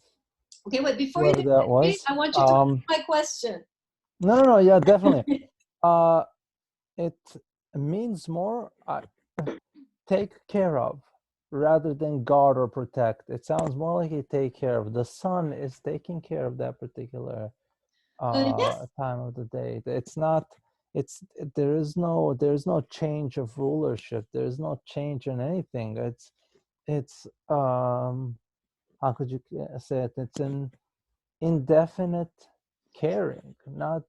[SPEAKER 1] Okay, wait, before you
[SPEAKER 9] whoever that
[SPEAKER 1] disagree,
[SPEAKER 9] was.
[SPEAKER 1] I want you to answer my question.
[SPEAKER 9] No, yeah, definitely. It means more take care of rather than guard or protect. It sounds more like you take care of. The sun is taking care of that particular
[SPEAKER 1] Yes.
[SPEAKER 9] time of the day. It's not. There's no change of rulership. There's no change in anything. It's how could you say it? It's an indefinite caring. Not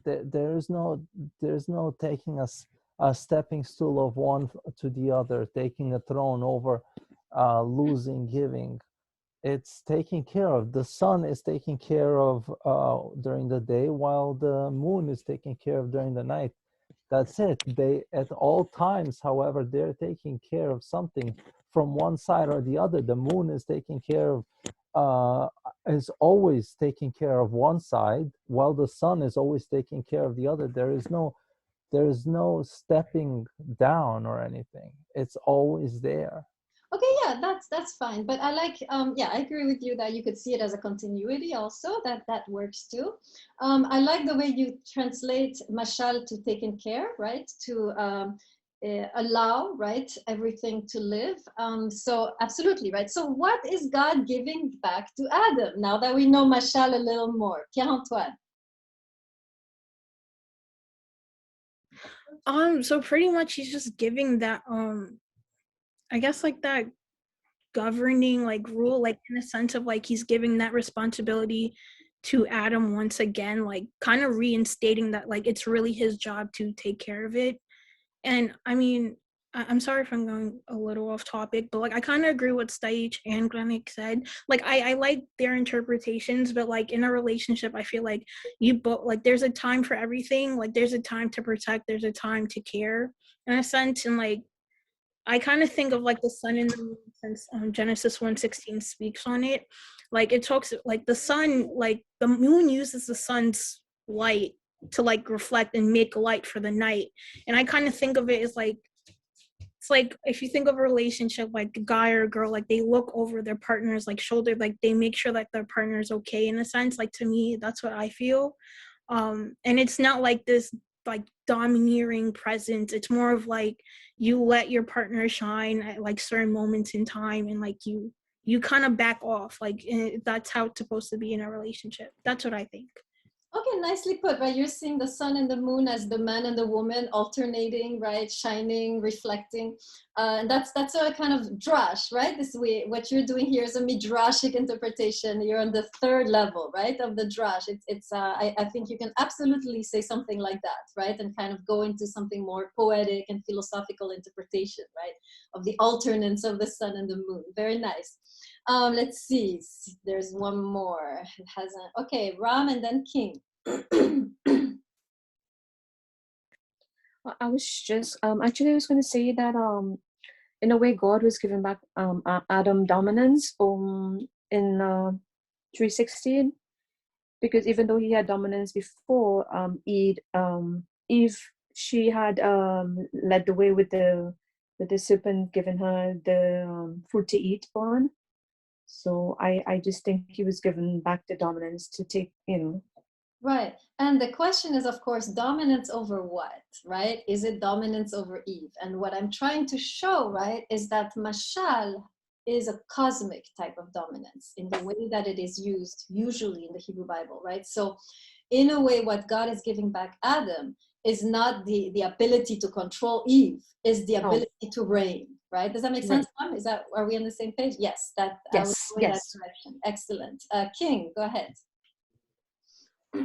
[SPEAKER 9] there's no taking a stepping stool of one to the other, taking a throne over, losing, giving. It's taking care of. The sun is taking care of during the day, while the moon is taking care of during the night. That's it. They at all times, however, they're taking care of something from one side or the other. The moon is taking care of is always taking care of one side, while the sun is always taking care of the other. There is no stepping down or anything. It's always there.
[SPEAKER 1] Okay, yeah, that's fine. But I like, yeah, I agree with you that you could see it as a continuity also, that works too. I like the way you translate mashal to taken care, right? To allow, right, everything to live. So absolutely, right? So what is God giving back to Adam now that we know mashal a little more? Pierre-Antoine.
[SPEAKER 5] So pretty much he's just giving that I guess like that governing like rule, like in a sense of like he's giving that responsibility to Adam once again, like kind of reinstating that like it's really his job to take care of it. And I mean, I'm sorry if I'm going a little off topic, but like I kind of agree with Stage and Glennick said. Like I like their interpretations, but like in a relationship, I feel like you both like there's a time for everything. Like there's a time to protect, there's a time to care in a sense, and like I kind of think of like the sun and the moon, since Genesis 1:16 speaks on it. Like it talks like the sun, like the moon uses the sun's light to like reflect and make light for the night. And I kind of think of it as like, it's like if you think of a relationship, like a guy or a girl, like they look over their partner's like shoulder, like they make sure that their partner's okay in a sense. Like to me, that's what I feel. And it's not like this like domineering presence. It's more of like you let your partner shine at like certain moments in time, and like you kind of back off. Like that's how it's supposed to be in a relationship. That's what I think.
[SPEAKER 1] Okay, nicely put, right? You're seeing the sun and the moon as the man and the woman alternating, right? Shining, reflecting. And that's a kind of drash, right? This way, what you're doing here is a midrashic interpretation. You're on the third level, right, of the drash. I think you can absolutely say something like that, right? And kind of go into something more poetic and philosophical interpretation, right? Of the alternance of the sun and the moon. Very nice. Let's see. There's one more. It hasn't. Okay, Ram and then King.
[SPEAKER 7] I was just actually I was going to say that in a way, God was giving back Adam dominance in 3:16, because even though he had dominance before, Eve, she had led the way with the serpent giving her the fruit to eat on. So I just think he was given back the dominance to take,
[SPEAKER 1] Right. And the question is, of course, dominance over what, right? Is it dominance over Eve? And what I'm trying to show, right, is that mashal is a cosmic type of dominance in the way that it is used usually in the Hebrew Bible, right? So in a way, what God is giving back Adam is not the ability to control Eve, is the ability to reign, right? Does that make sense, Mom? Are we on the same page? Yes, I was going that direction. Excellent. King, go ahead.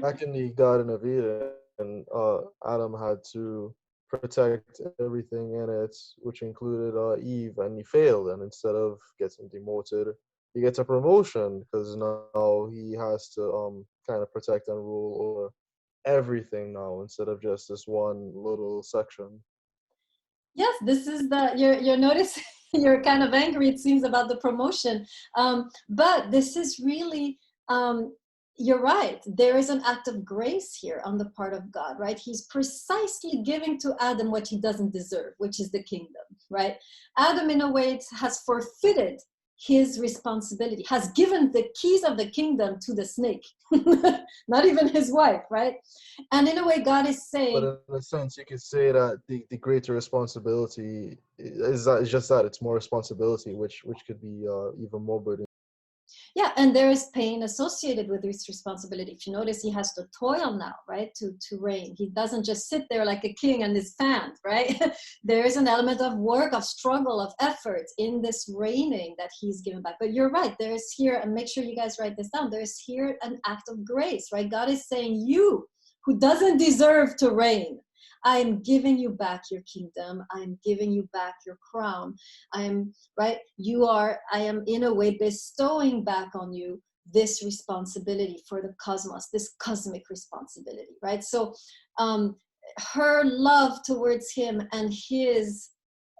[SPEAKER 4] Back in the Garden of Eden, Adam had to protect everything in it, which included Eve, and he failed. And instead of getting demoted, he gets a promotion because now he has to kind of protect and rule over everything now instead of just this one little section.
[SPEAKER 1] Yes, this is you're noticing you're kind of angry, it seems, about the promotion, but this is really you're right. There is an act of grace here on the part of God, right? He's precisely giving to Adam what he doesn't deserve, which is the kingdom, right? Adam, in a way, has forfeited his responsibility, has given the keys of the kingdom to the snake, not even his wife, right? And in a way, God is saying...
[SPEAKER 4] But in a sense, you could say that the greater responsibility is just that it's more responsibility, which could be even more burden.
[SPEAKER 1] Yeah, and there is pain associated with this responsibility. If you notice, he has to toil now, right, to reign. He doesn't just sit there like a king and is fanned, right? There is an element of work, of struggle, of effort in this reigning that he's given back. But you're right, there is here, and make sure you guys write this down, there is here an act of grace, right? God is saying, you who doesn't deserve to reign, I am giving you back your kingdom. I am giving you back your crown. I am in a way bestowing back on you this responsibility for the cosmos, this cosmic responsibility, right? So her love towards him and his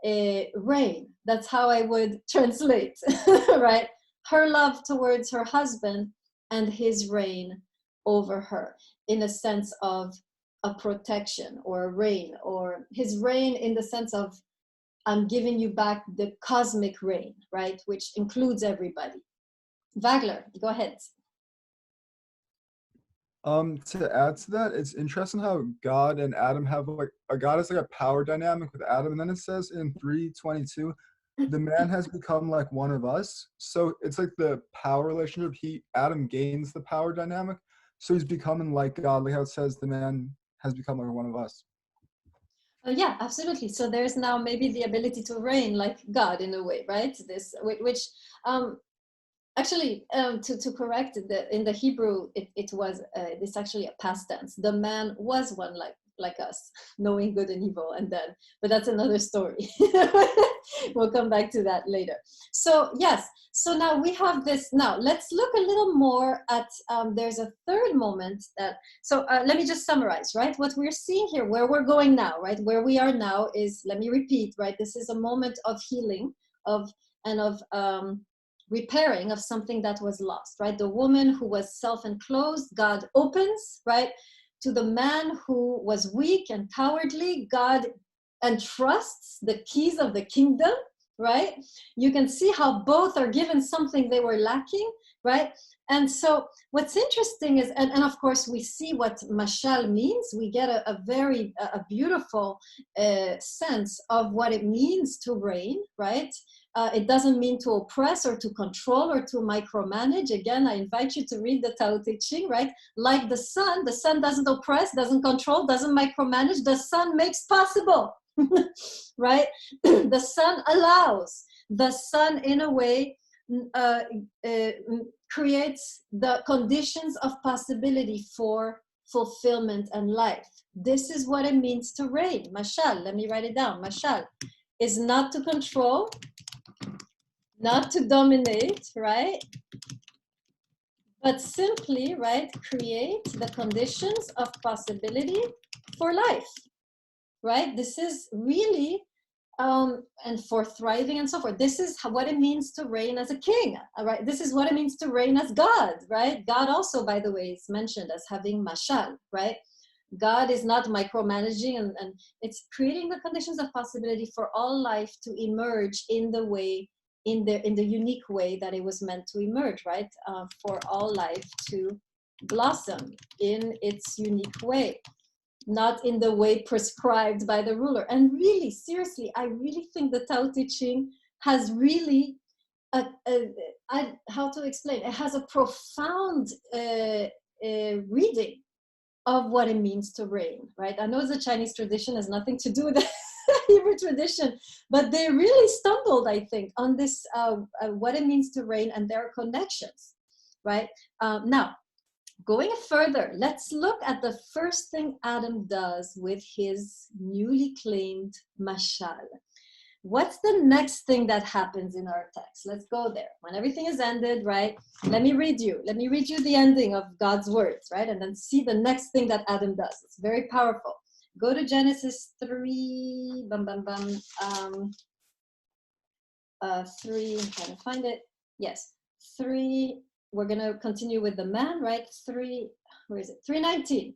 [SPEAKER 1] reign, that's how I would translate, right? Her love towards her husband and his reign over her, in a sense of a protection or a reign, or his reign in the sense of I'm giving you back the cosmic reign, right? Which includes everybody. Wagler, go ahead.
[SPEAKER 3] To add to that, it's interesting how God and Adam have God has like a power dynamic with Adam, and then it says in 3:22, the man has become like one of us. So it's like the power relationship. Adam gains the power dynamic, so he's becoming like God, like how it says the man has become like one of us.
[SPEAKER 1] Yeah, absolutely. So there's now maybe the ability to reign like God in a way, right? This, which actually, to correct it, in the Hebrew, it was this actually a past tense. The man was one like us, knowing good and evil, and then, but that's another story. We'll come back to that later. So yes, so now we have this. Now let's look a little more at, there's a third moment that, so let me just summarize, right? What we're seeing here, where we're going now, right? Where we are now is, let me repeat, right? This is a moment of healing, of repairing of something that was lost, right? The woman who was self-enclosed, God opens, right? To the man who was weak and cowardly, God entrusts the keys of the kingdom, right? You can see how both are given something they were lacking, right? And so what's interesting is, and of course we see what mashal means. We get a very beautiful sense of what it means to reign, right? It doesn't mean to oppress or to control or to micromanage. Again, I invite you to read the Tao Te Ching, right? Like the sun doesn't oppress, doesn't control, doesn't micromanage. The sun makes possible, right? The sun allows. The sun, in a way, creates the conditions of possibility for fulfillment and life. This is what it means to reign. Mashal, let me write it down. Mashal is not to control, not to dominate, right? But simply, right, create the conditions of possibility for life, right? This is really and for thriving and so forth. This is what it means to reign as a king, right? This is what it means to reign as God, right? God also, by the way, is mentioned as having mashal, right? God is not micromanaging, and it's creating the conditions of possibility for all life to emerge in the way, in the unique way that it was meant to emerge, right? For all life to blossom in its unique way, not in the way prescribed by the ruler. And really, seriously, I really think the Tao Te Ching has really, how to explain, it has a profound reading of what it means to reign, right? I know the Chinese tradition has nothing to do with the Hebrew tradition, but they really stumbled, I think, on this, what it means to reign and their connections, right? Now, going further, let's look at the first thing Adam does with his newly claimed mashal. What's the next thing that happens in our text? Let's go there. When everything is ended, right? Let me read you the ending of God's words, right? And then see the next thing that Adam does. It's very powerful. Go to Genesis 3, 3, I'm trying to find it. Yes, 3, we're gonna continue with the man, right? 3, where is it? 3:19.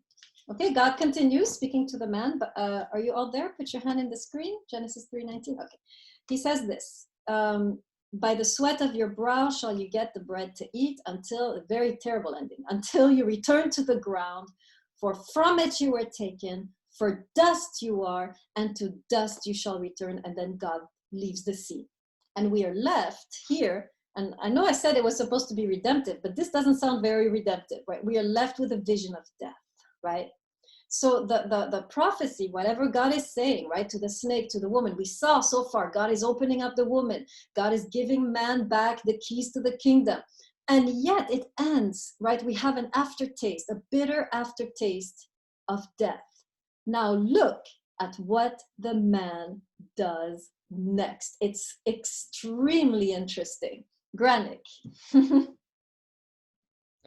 [SPEAKER 1] Okay, God continues speaking to the man, but are you all there? Put your hand in the screen, Genesis 3:19. Okay, he says this, by the sweat of your brow shall you get the bread to eat, until, a very terrible ending, until you return to the ground, for from it you were taken, for dust you are, and to dust you shall return. And then God leaves the scene. And we are left here, and I know I said it was supposed to be redemptive, but this doesn't sound very redemptive, right? We are left with a vision of death, right? So the prophecy, whatever God is saying, right, to the snake, to the woman, we saw so far, God is opening up the woman. God is giving man back the keys to the kingdom. And yet it ends, right? We have an aftertaste, a bitter aftertaste of death. Now look at what the man does next. It's extremely interesting. Granick.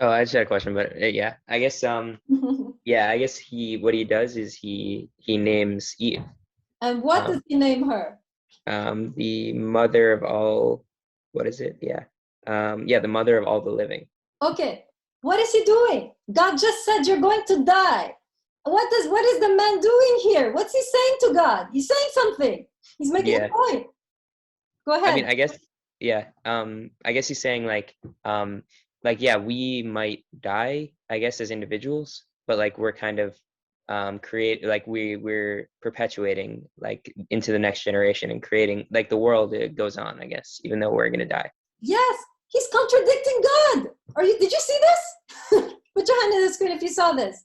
[SPEAKER 10] Oh, I just had a question, but yeah, I guess yeah, I guess what he does is he names Eve.
[SPEAKER 1] And what does he name her?
[SPEAKER 10] The mother of all, what is it? Yeah. Yeah, the mother of all the living.
[SPEAKER 1] Okay, what is he doing? God just said you're going to die. What is the man doing here? What's he saying to God? He's saying something. He's making a point. Go ahead.
[SPEAKER 10] I mean, I guess, yeah. I guess he's saying yeah, we might die, I guess, as individuals, but like we're kind of we're perpetuating like into the next generation and creating like the world, it goes on, I guess, even though we're gonna die.
[SPEAKER 1] Yes, he's contradicting God. Did you see this? Put your hand in the screen if you saw this.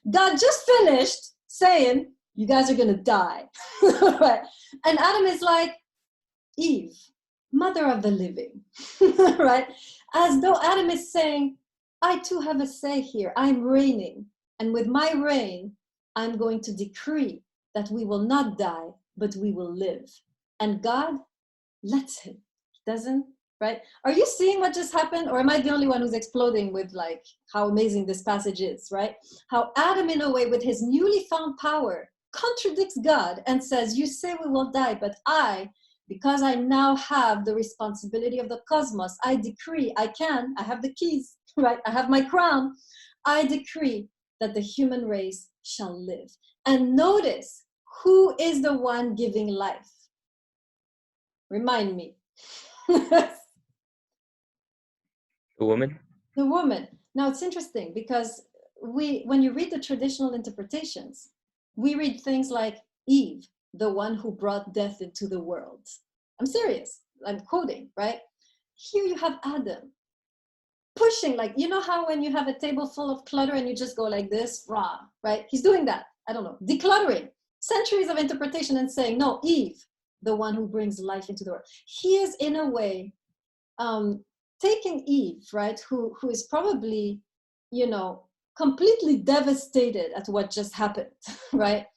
[SPEAKER 1] God just finished saying, you guys are gonna die. Right? And Adam is like, Eve, mother of the living, right? As though Adam is saying, I too have a say here. I'm reigning. And with my reign, I'm going to decree that we will not die, but we will live. And God lets him. He doesn't, right? Are you seeing what just happened? Or am I the only one who's exploding with like how amazing this passage is, right? How Adam, in a way, with his newly found power, contradicts God and says, you say we will die, but because I now have the responsibility of the cosmos, I decree, I have the keys, right? I have my crown. I decree that the human race shall live. And notice, who is the one giving life? Remind me.
[SPEAKER 10] The woman?
[SPEAKER 1] The woman. Now it's interesting because when you read the traditional interpretations, we read things like Eve, the one who brought death into the world. I'm serious. I'm quoting, right? Here you have Adam pushing, like, you know how when you have a table full of clutter and you just go like this, rah, right? He's doing that. I don't know, decluttering. Centuries of interpretation and saying, no, Eve, the one who brings life into the world. He is, in a way, taking Eve, right, who is probably, completely devastated at what just happened, right?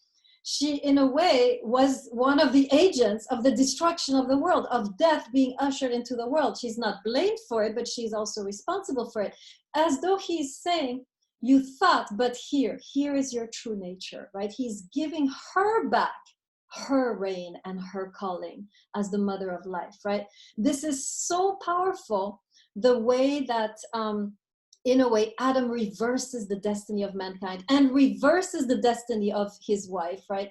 [SPEAKER 1] She, in a way, was one of the agents of the destruction of the world, of death being ushered into the world. She's not blamed for it, but she's also responsible for it. As though he's saying, you thought, but here is your true nature, right? He's giving her back her reign and her calling as the mother of life, right? This is so powerful, the way that, in a way, Adam reverses the destiny of mankind and reverses the destiny of his wife, right?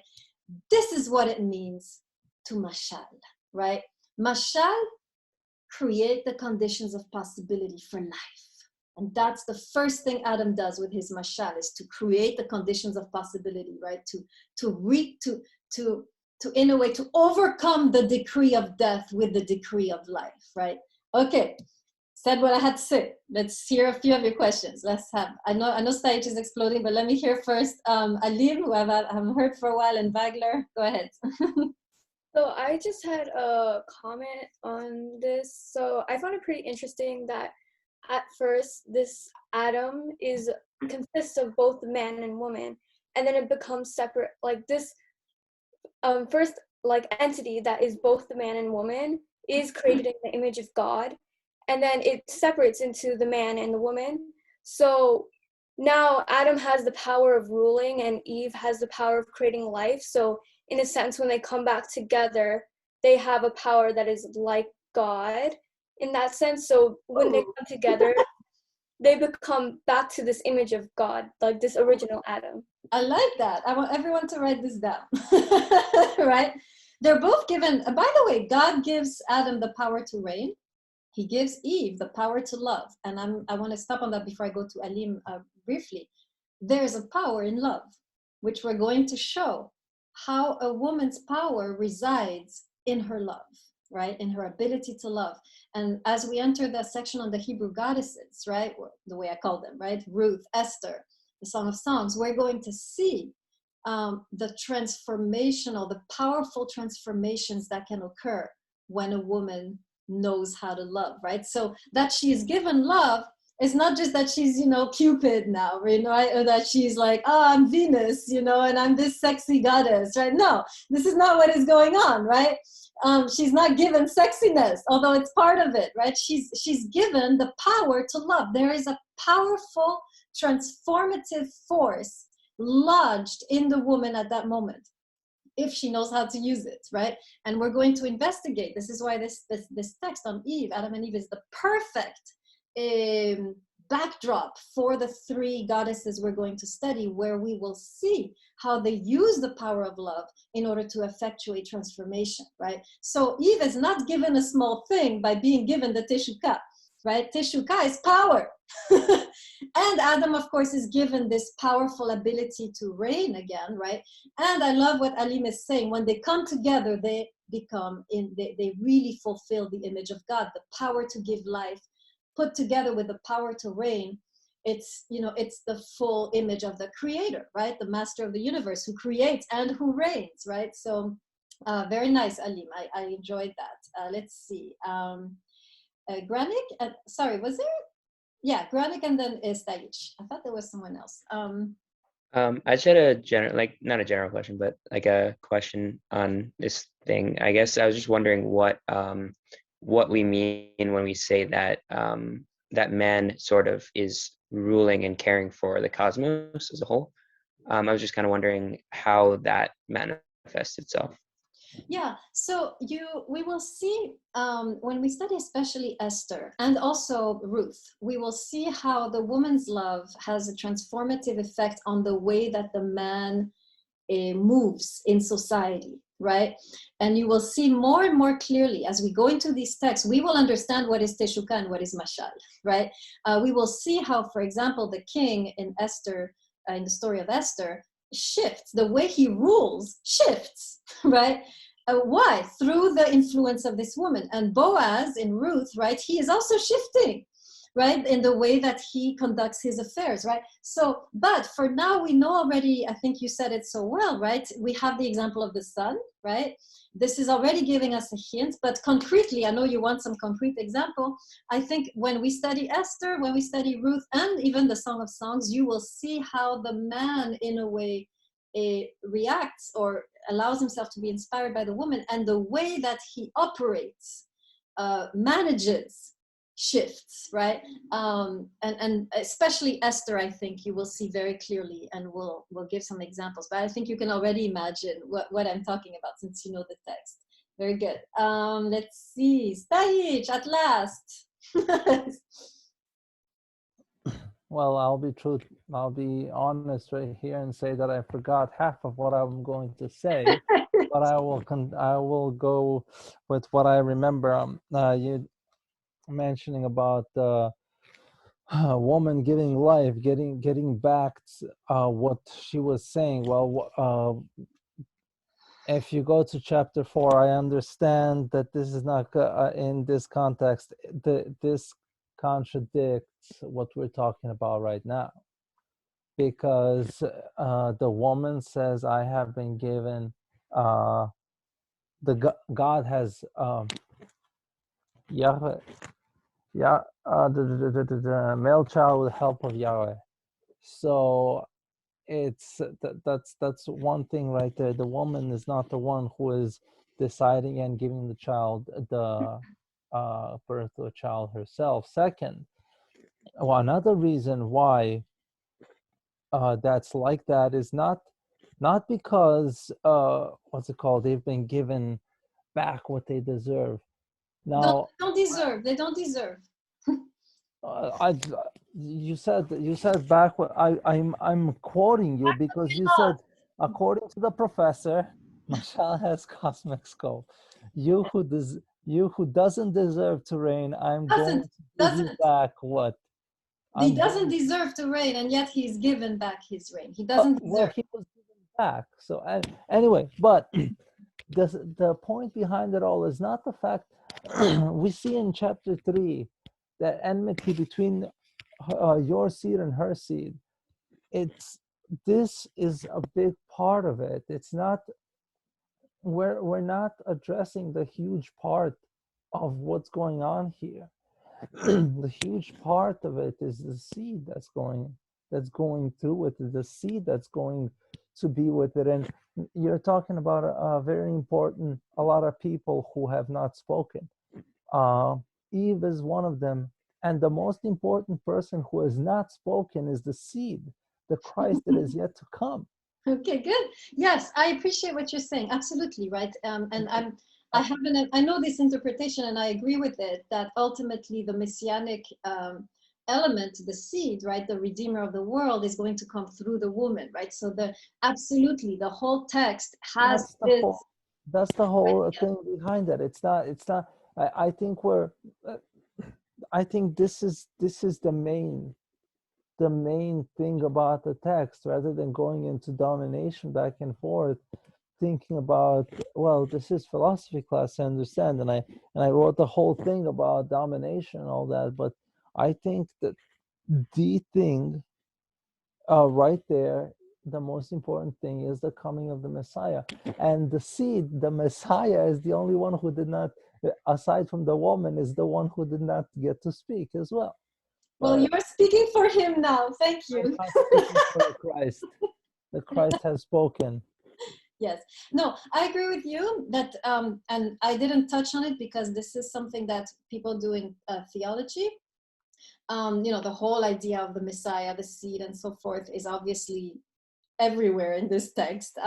[SPEAKER 1] This is what it means to mashal, right? Mashal, create the conditions of possibility for life. And that's the first thing Adam does with his mashal, is to create the conditions of possibility, right? To in a way, to overcome the decree of death with the decree of life, right? Okay, said what I had to say. Let's hear a few of your questions. Let's have, I know stage is exploding, but let me hear first Alim, who I haven't heard for a while, and Wagler. Go ahead.
[SPEAKER 6] So I just had a comment on this. So I found it pretty interesting that at first this Adam consists of both man and woman, and then it becomes separate. Like this first like entity that is both the man and woman is created in the image of God, and then it separates into the man and the woman. So now Adam has the power of ruling and Eve has the power of creating life. So in a sense, when they come back together, they have a power that is like God in that sense. So when they come together, they become back to this image of God, like this original Adam.
[SPEAKER 1] I like that. I want everyone to write this down, right? They're both given, by the way, God gives Adam the power to reign. He gives Eve the power to love. And I want to stop on that before I go to Alim briefly. There's a power in love, which we're going to show how a woman's power resides in her love, right? In her ability to love. And as we enter the section on the Hebrew goddesses, right? The way I call them, right? Ruth, Esther, the Song of Songs, we're going to see the transformational, the powerful transformations that can occur when a woman knows how to love, right? So that she is given love, it's not just that she's, Cupid now, or that she's like, oh, I'm Venus, and I'm this sexy goddess, right? No, this is not what is going on, right? She's not given sexiness, although it's part of it, right? She's given the power to love. There is a powerful transformative force lodged in the woman at that moment, if she knows how to use it, right? And we're going to investigate. This is why this text on Eve, Adam and Eve, is the perfect backdrop for the three goddesses we're going to study, where we will see how they use the power of love in order to effectuate transformation, right? So Eve is not given a small thing by being given the Teshuvah, right? Teshuvah is power. And Adam, of course, is given this powerful ability to reign again, right? And I love what Alim is saying. When they come together, they they really fulfill the image of God, the power to give life, put together with the power to reign. It's the full image of the creator, right? The master of the universe, who creates and who reigns, right? So very nice, Alim. I enjoyed that. Let's see. Granik, sorry, was there? Yeah, Granik and then Stage. I thought there was someone else.
[SPEAKER 10] I just had a not a general question, but like a question on this thing. I guess I was just wondering what we mean when we say that that man sort of is ruling and caring for the cosmos as a whole. I was just kind of wondering how that manifests itself.
[SPEAKER 1] Yeah, so we will see when we study especially Esther and also Ruth, we will see how the woman's love has a transformative effect on the way that the man moves in society, right? And you will see more and more clearly as we go into these texts, we will understand what is Teshuvah and what is Mashal, right? We will see how, for example, the king in Esther, in the story of Esther, shifts. The way he rules shifts, right? Why? Through the influence of this woman. And Boaz in Ruth, right, he is also shifting, right, in the way that he conducts his affairs, right? So, but for now, we know already, I think you said it so well, right? We have the example of the sun, right? This is already giving us a hint, but concretely, I know you want some concrete example. I think when we study Esther, when we study Ruth, and even the Song of Songs, you will see how the man, in a way, reacts or allows himself to be inspired by the woman, and the way that he operates, manages, shifts, right? And especially Esther, I think you will see very clearly, and we'll give some examples. But I think you can already imagine what I'm talking about since you know the text. Very good. Let's see, Stajich, at last.
[SPEAKER 9] Well, I'll be honest right here and say that I forgot half of what I'm going to say, but I will go with what I remember. You mentioning about a woman giving life, getting back what she was saying. Well, if you go to chapter 4, I understand that this is not in this context. This contradicts what we're talking about right now, because the woman says, "I have been given." God has Yahweh, the male child with the help of Yahweh. So it's that's one thing right there. The woman is not the one who is deciding and giving the child the birth to a child herself. Second, another reason why that's like that is not because what's it called, they've been given back what they deserve. Now
[SPEAKER 1] don't deserve. They don't deserve.
[SPEAKER 9] You said back what I'm quoting you, because you said, according to the professor, Mashal has cosmic scope. You who doesn't deserve to reign, I'm going to give you back what?
[SPEAKER 1] He doesn't deserve to reign, and yet he's given back his reign. He doesn't deserve.
[SPEAKER 9] Well, he was given back. So anyway, but the point behind it all is not the fact we see in chapter 3 that enmity between your seed and her seed. This is a big part of it. It's not, we're not addressing the huge part of what's going on here. The huge part of it is the seed that's going through with it, the seed that's going to be with it. And you're talking about a very important, a lot of people who have not spoken. Eve is one of them. And the most important person who has not spoken is the seed, the Christ that is yet to come.
[SPEAKER 1] Okay, good. Yes, I appreciate what you're saying. Absolutely, right. And I know this interpretation, and I agree with it, that ultimately the messianic element, the seed, right, the redeemer of the world, is going to come through the woman, right? So absolutely the whole text has
[SPEAKER 9] that's the whole thing behind it. It's not. I think this is the main thing about the text, rather than going into domination back and forth, thinking about, well, this is philosophy class, I understand, and I wrote the whole thing about domination and all that, but I think that the thing right there, the most important thing, is the coming of the Messiah. And the seed, the Messiah, is the only one who did not, aside from the woman, is the one who did not get to speak as well.
[SPEAKER 1] Well, you're speaking for him now. Thank you.
[SPEAKER 9] I'm not speaking for the Christ. The Christ has spoken.
[SPEAKER 1] Yes. No, I agree with you that, and I didn't touch on it because this is something that people do in theology. The whole idea of the Messiah, the seed, and so forth is obviously everywhere in this text.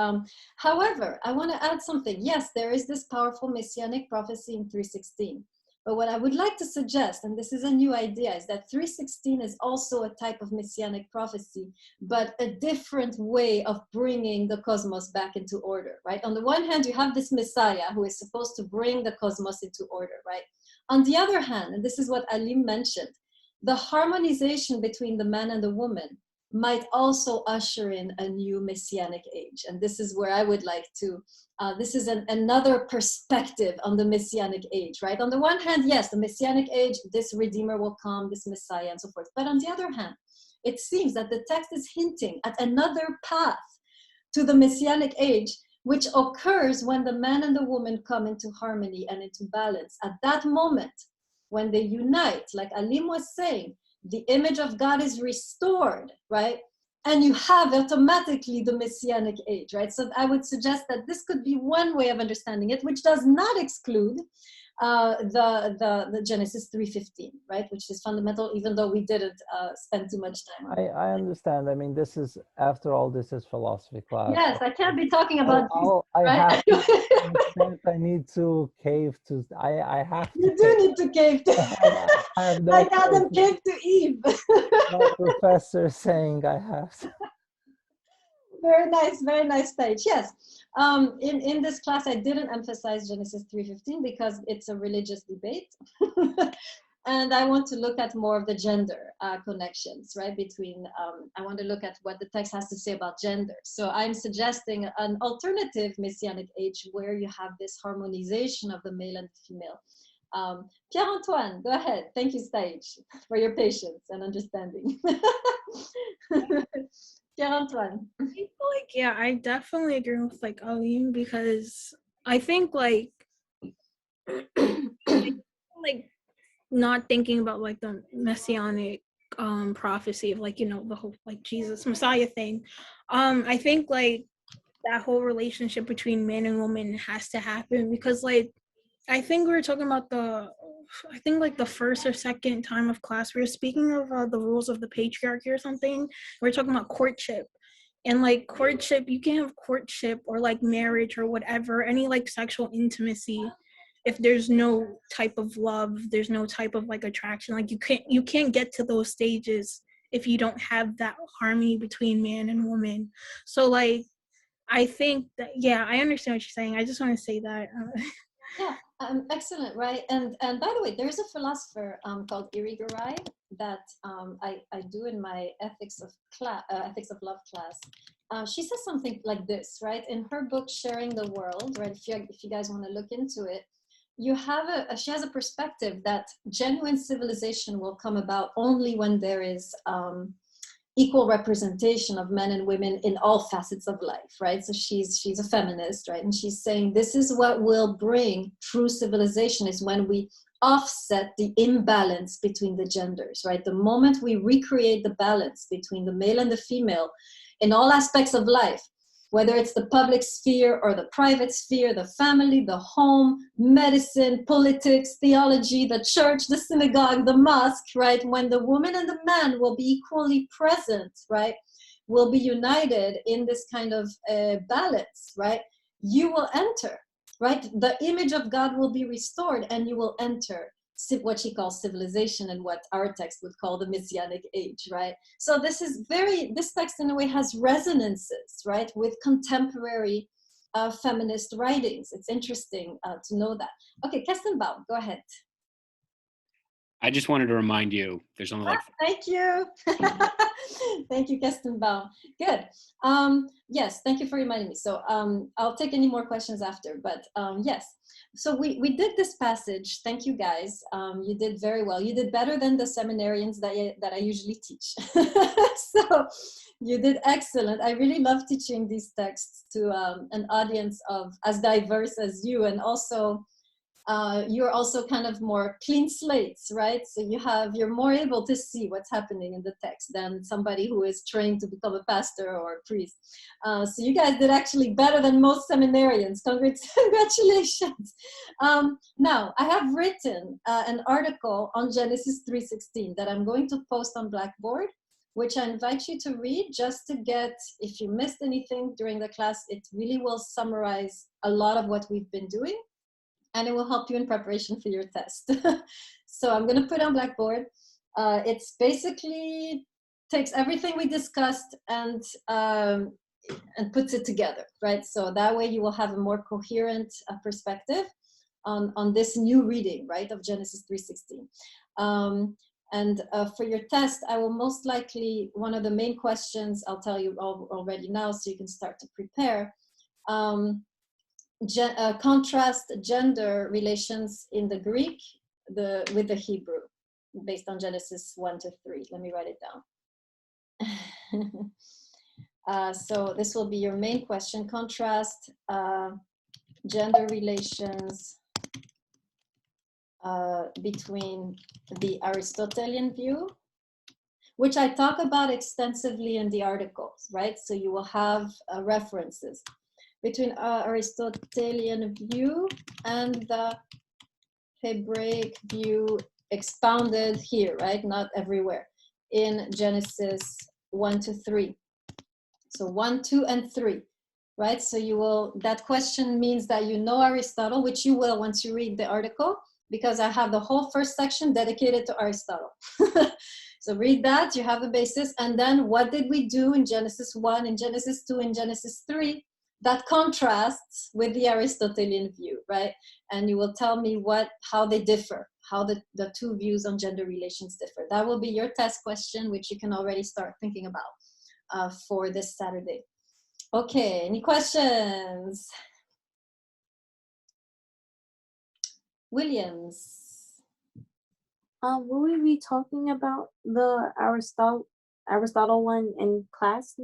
[SPEAKER 1] However, I want to add something. Yes, there is this powerful messianic prophecy in 3:16. But what I would like to suggest, and this is a new idea, is that 3:16 is also a type of messianic prophecy, but a different way of bringing the cosmos back into order, right? On the one hand, you have this Messiah who is supposed to bring the cosmos into order, right? On the other hand, and this is what Alim mentioned, the harmonization between the man and the woman might also usher in a new messianic age. And this is where I would like to, this is another perspective on the messianic age, right? On the one hand, yes, the messianic age, this redeemer will come, this Messiah, and so forth. But on the other hand, it seems that the text is hinting at another path to the messianic age, which occurs when the man and the woman come into harmony and into balance. At that moment, when they unite, like Alim was saying, the image of God is restored, right? And you have automatically the messianic age, right? So I would suggest that this could be one way of understanding it, which does not exclude the Genesis 3:15, right, which is fundamental, even though we didn't spend too much time on it.
[SPEAKER 9] I understand. I mean, this is, after all, this is philosophy class.
[SPEAKER 1] Yes, I can't be talking about
[SPEAKER 9] I
[SPEAKER 1] right?
[SPEAKER 9] have to, to an extent, I need to cave to, I have to.
[SPEAKER 1] You do need to cave to.
[SPEAKER 9] I have no
[SPEAKER 1] Like Adam
[SPEAKER 9] choice.
[SPEAKER 1] cave to Eve.
[SPEAKER 9] My professor saying I have to.
[SPEAKER 1] Very nice page. Yes. In this class, I didn't emphasize Genesis 3:15 because it's a religious debate. And I want to look at more of the gender connections, right? Between, I want to look at what the text has to say about gender. So I'm suggesting an alternative messianic age where you have this harmonization of the male and female. Pierre-Antoine, go ahead. Thank you, Stage, for your patience and understanding. Pierre-Antoine.
[SPEAKER 5] Like, yeah, I definitely agree with like Aline, because I think like not thinking about like the messianic prophecy of like, you know, the whole like Jesus Messiah thing. I think like that whole relationship between man and woman has to happen, because like I think we were talking about I think like the first or second time of class, we were speaking of the rules of the patriarchy or something. We were talking about courtship. And like courtship, you can't have courtship or like marriage or whatever, any like sexual intimacy, if there's no type of love, there's no type of like attraction. Like you can't get to those stages if you don't have that harmony between man and woman. So like I think that, yeah, I understand what you're saying. I just want to say that.
[SPEAKER 1] Yeah, excellent, right? And by the way, there's a philosopher called Irigaray that I do in my ethics of love class. She says something like this, right? In her book, Sharing the World, right? If you guys want to look into it, you have she has a perspective that genuine civilization will come about only when there is equal representation of men and women in all facets of life, right? So she's a feminist, right? And she's saying this is what will bring true civilization, is when we offset the imbalance between the genders, right? The moment we recreate the balance between the male and the female in all aspects of life, whether it's the public sphere or the private sphere, the family, the home, medicine, politics, theology, the church, the synagogue, the mosque, right? When the woman and the man will be equally present, right? Will be united in this kind of balance, right? You will enter, right? The image of God will be restored and you will enter what she calls civilization, and what our text would call the Messianic age, right? So this text in a way has resonances, right, with contemporary feminist writings. It's interesting to know that. Okay, Kestenbaum, go ahead.
[SPEAKER 8] I just wanted to remind you, there's only like...
[SPEAKER 1] Thank you. Thank you, Kestenbaum. Good. Yes, thank you for reminding me. So I'll take any more questions after, but yes. So we did this passage. Thank you, guys. You did very well. You did better than the seminarians that I usually teach. So you did excellent. I really love teaching these texts to an audience of as diverse as you, and also you're also kind of more clean slates, right? So you're more able to see what's happening in the text than somebody who is trained to become a pastor or a priest. So you guys did actually better than most seminarians. Congratulations. Now, I have written an article on Genesis 3:16 that I'm going to post on Blackboard, which I invite you to read just to get, if you missed anything during the class, it really will summarize a lot of what we've been doing, and it will help you in preparation for your test. So I'm going to put on Blackboard. It's basically takes everything we discussed and puts it together, right? So that way you will have a more coherent perspective on this new reading, right, of Genesis 3:16. And for your test, I will most likely, one of the main questions, I'll tell you already now so you can start to prepare, contrast gender relations in the Greek with the Hebrew, based on Genesis 1-3. Let me write it down. So this will be your main question. Contrast gender relations between the Aristotelian view, which I talk about extensively in the articles, right? So you will have references between Aristotelian view and the Hebraic view expounded here, right? Not everywhere. In Genesis 1 to 3. So 1, 2, and 3, right? So you will, that question means that you know Aristotle, which you will once you read the article, because I have the whole first section dedicated to Aristotle. So read that, you have a basis. And then what did we do in Genesis 1, in Genesis 2, in Genesis 3? That contrasts with the Aristotelian view, right? And you will tell me how they differ, how the two views on gender relations differ. That will be your test question, which you can already start thinking about for this Saturday. Okay, any questions? Williams.
[SPEAKER 12] Will we be talking about the Aristotle one in class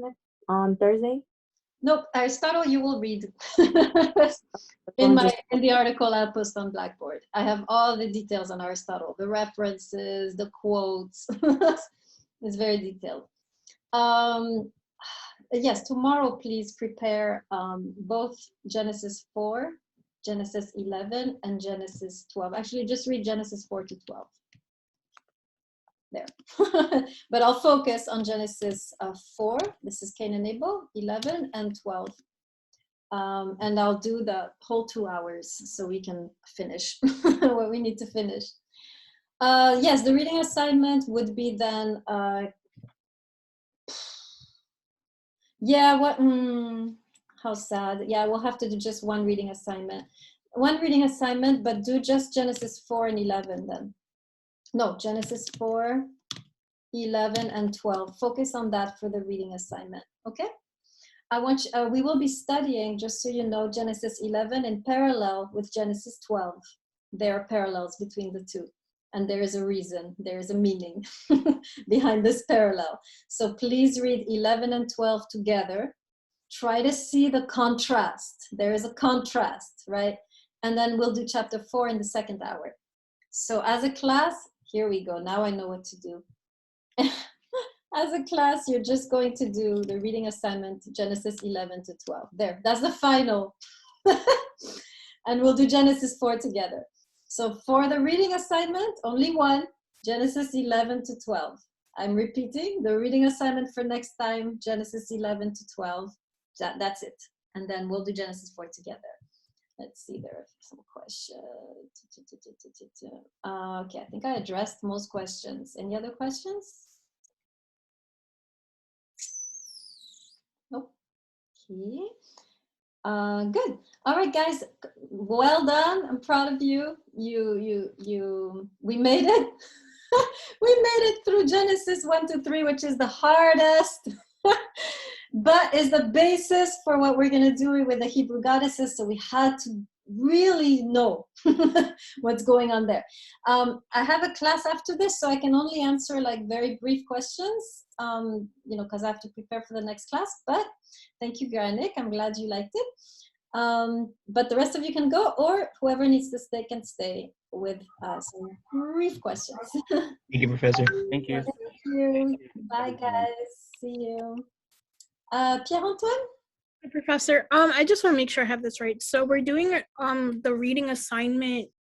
[SPEAKER 12] on Thursday?
[SPEAKER 1] Nope, Aristotle you will read in the article I'll post on Blackboard. I have all the details on Aristotle, the references, the quotes. It's very detailed. Yes, tomorrow please prepare both Genesis 4, Genesis 11, and Genesis 12. Actually, just read Genesis 4 to 12. There. But I'll focus on Genesis 4, this is Cain and Abel, 11, and 12. And I'll do the whole 2 hours so we can finish what we need to finish. Yes, the reading assignment would be then, how sad. Yeah, we'll have to do just one reading assignment. One reading assignment, but do just Genesis 4 and 11 then. No, Genesis 4, 11, and 12. Focus on that for the reading assignment, okay? We will be studying, just so you know, Genesis 11 in parallel with Genesis 12. There are parallels between the two. And there is a reason, there is a meaning behind this parallel. So please read 11 and 12 together. Try to see the contrast. There is a contrast, right? And then we'll do chapter 4 in the second hour. So as a class, here we go. Now I know what to do. As a class, you're just going to do the reading assignment, Genesis 11 to 12. There, that's the final. And we'll do Genesis 4 together. So for the reading assignment, only one, Genesis 11 to 12. I'm repeating, the reading assignment for next time, Genesis 11 to 12. That's it. And then we'll do Genesis 4 together. Let's see, there are some questions. Okay, I think I addressed most questions. Any other questions? Nope. Okay. Good. All right, guys. Well done. I'm proud of you. We made it. We made it through Genesis 1 to 3, which is the hardest, but is the basis for what we're going to do with the Hebrew goddesses. So we had to really know what's going on there. I have a class after this, so I can only answer like very brief questions, because I have to prepare for the next class. But thank you, Garanik. I'm glad you liked it. But the rest of you can go, or whoever needs to stay can stay with some brief questions.
[SPEAKER 10] Thank you, Professor. Thank you.
[SPEAKER 1] Thank you. Bye, guys. See you. Pierre-Antoine?
[SPEAKER 5] Professor, I just want to make sure I have this right. So we're doing the reading assignment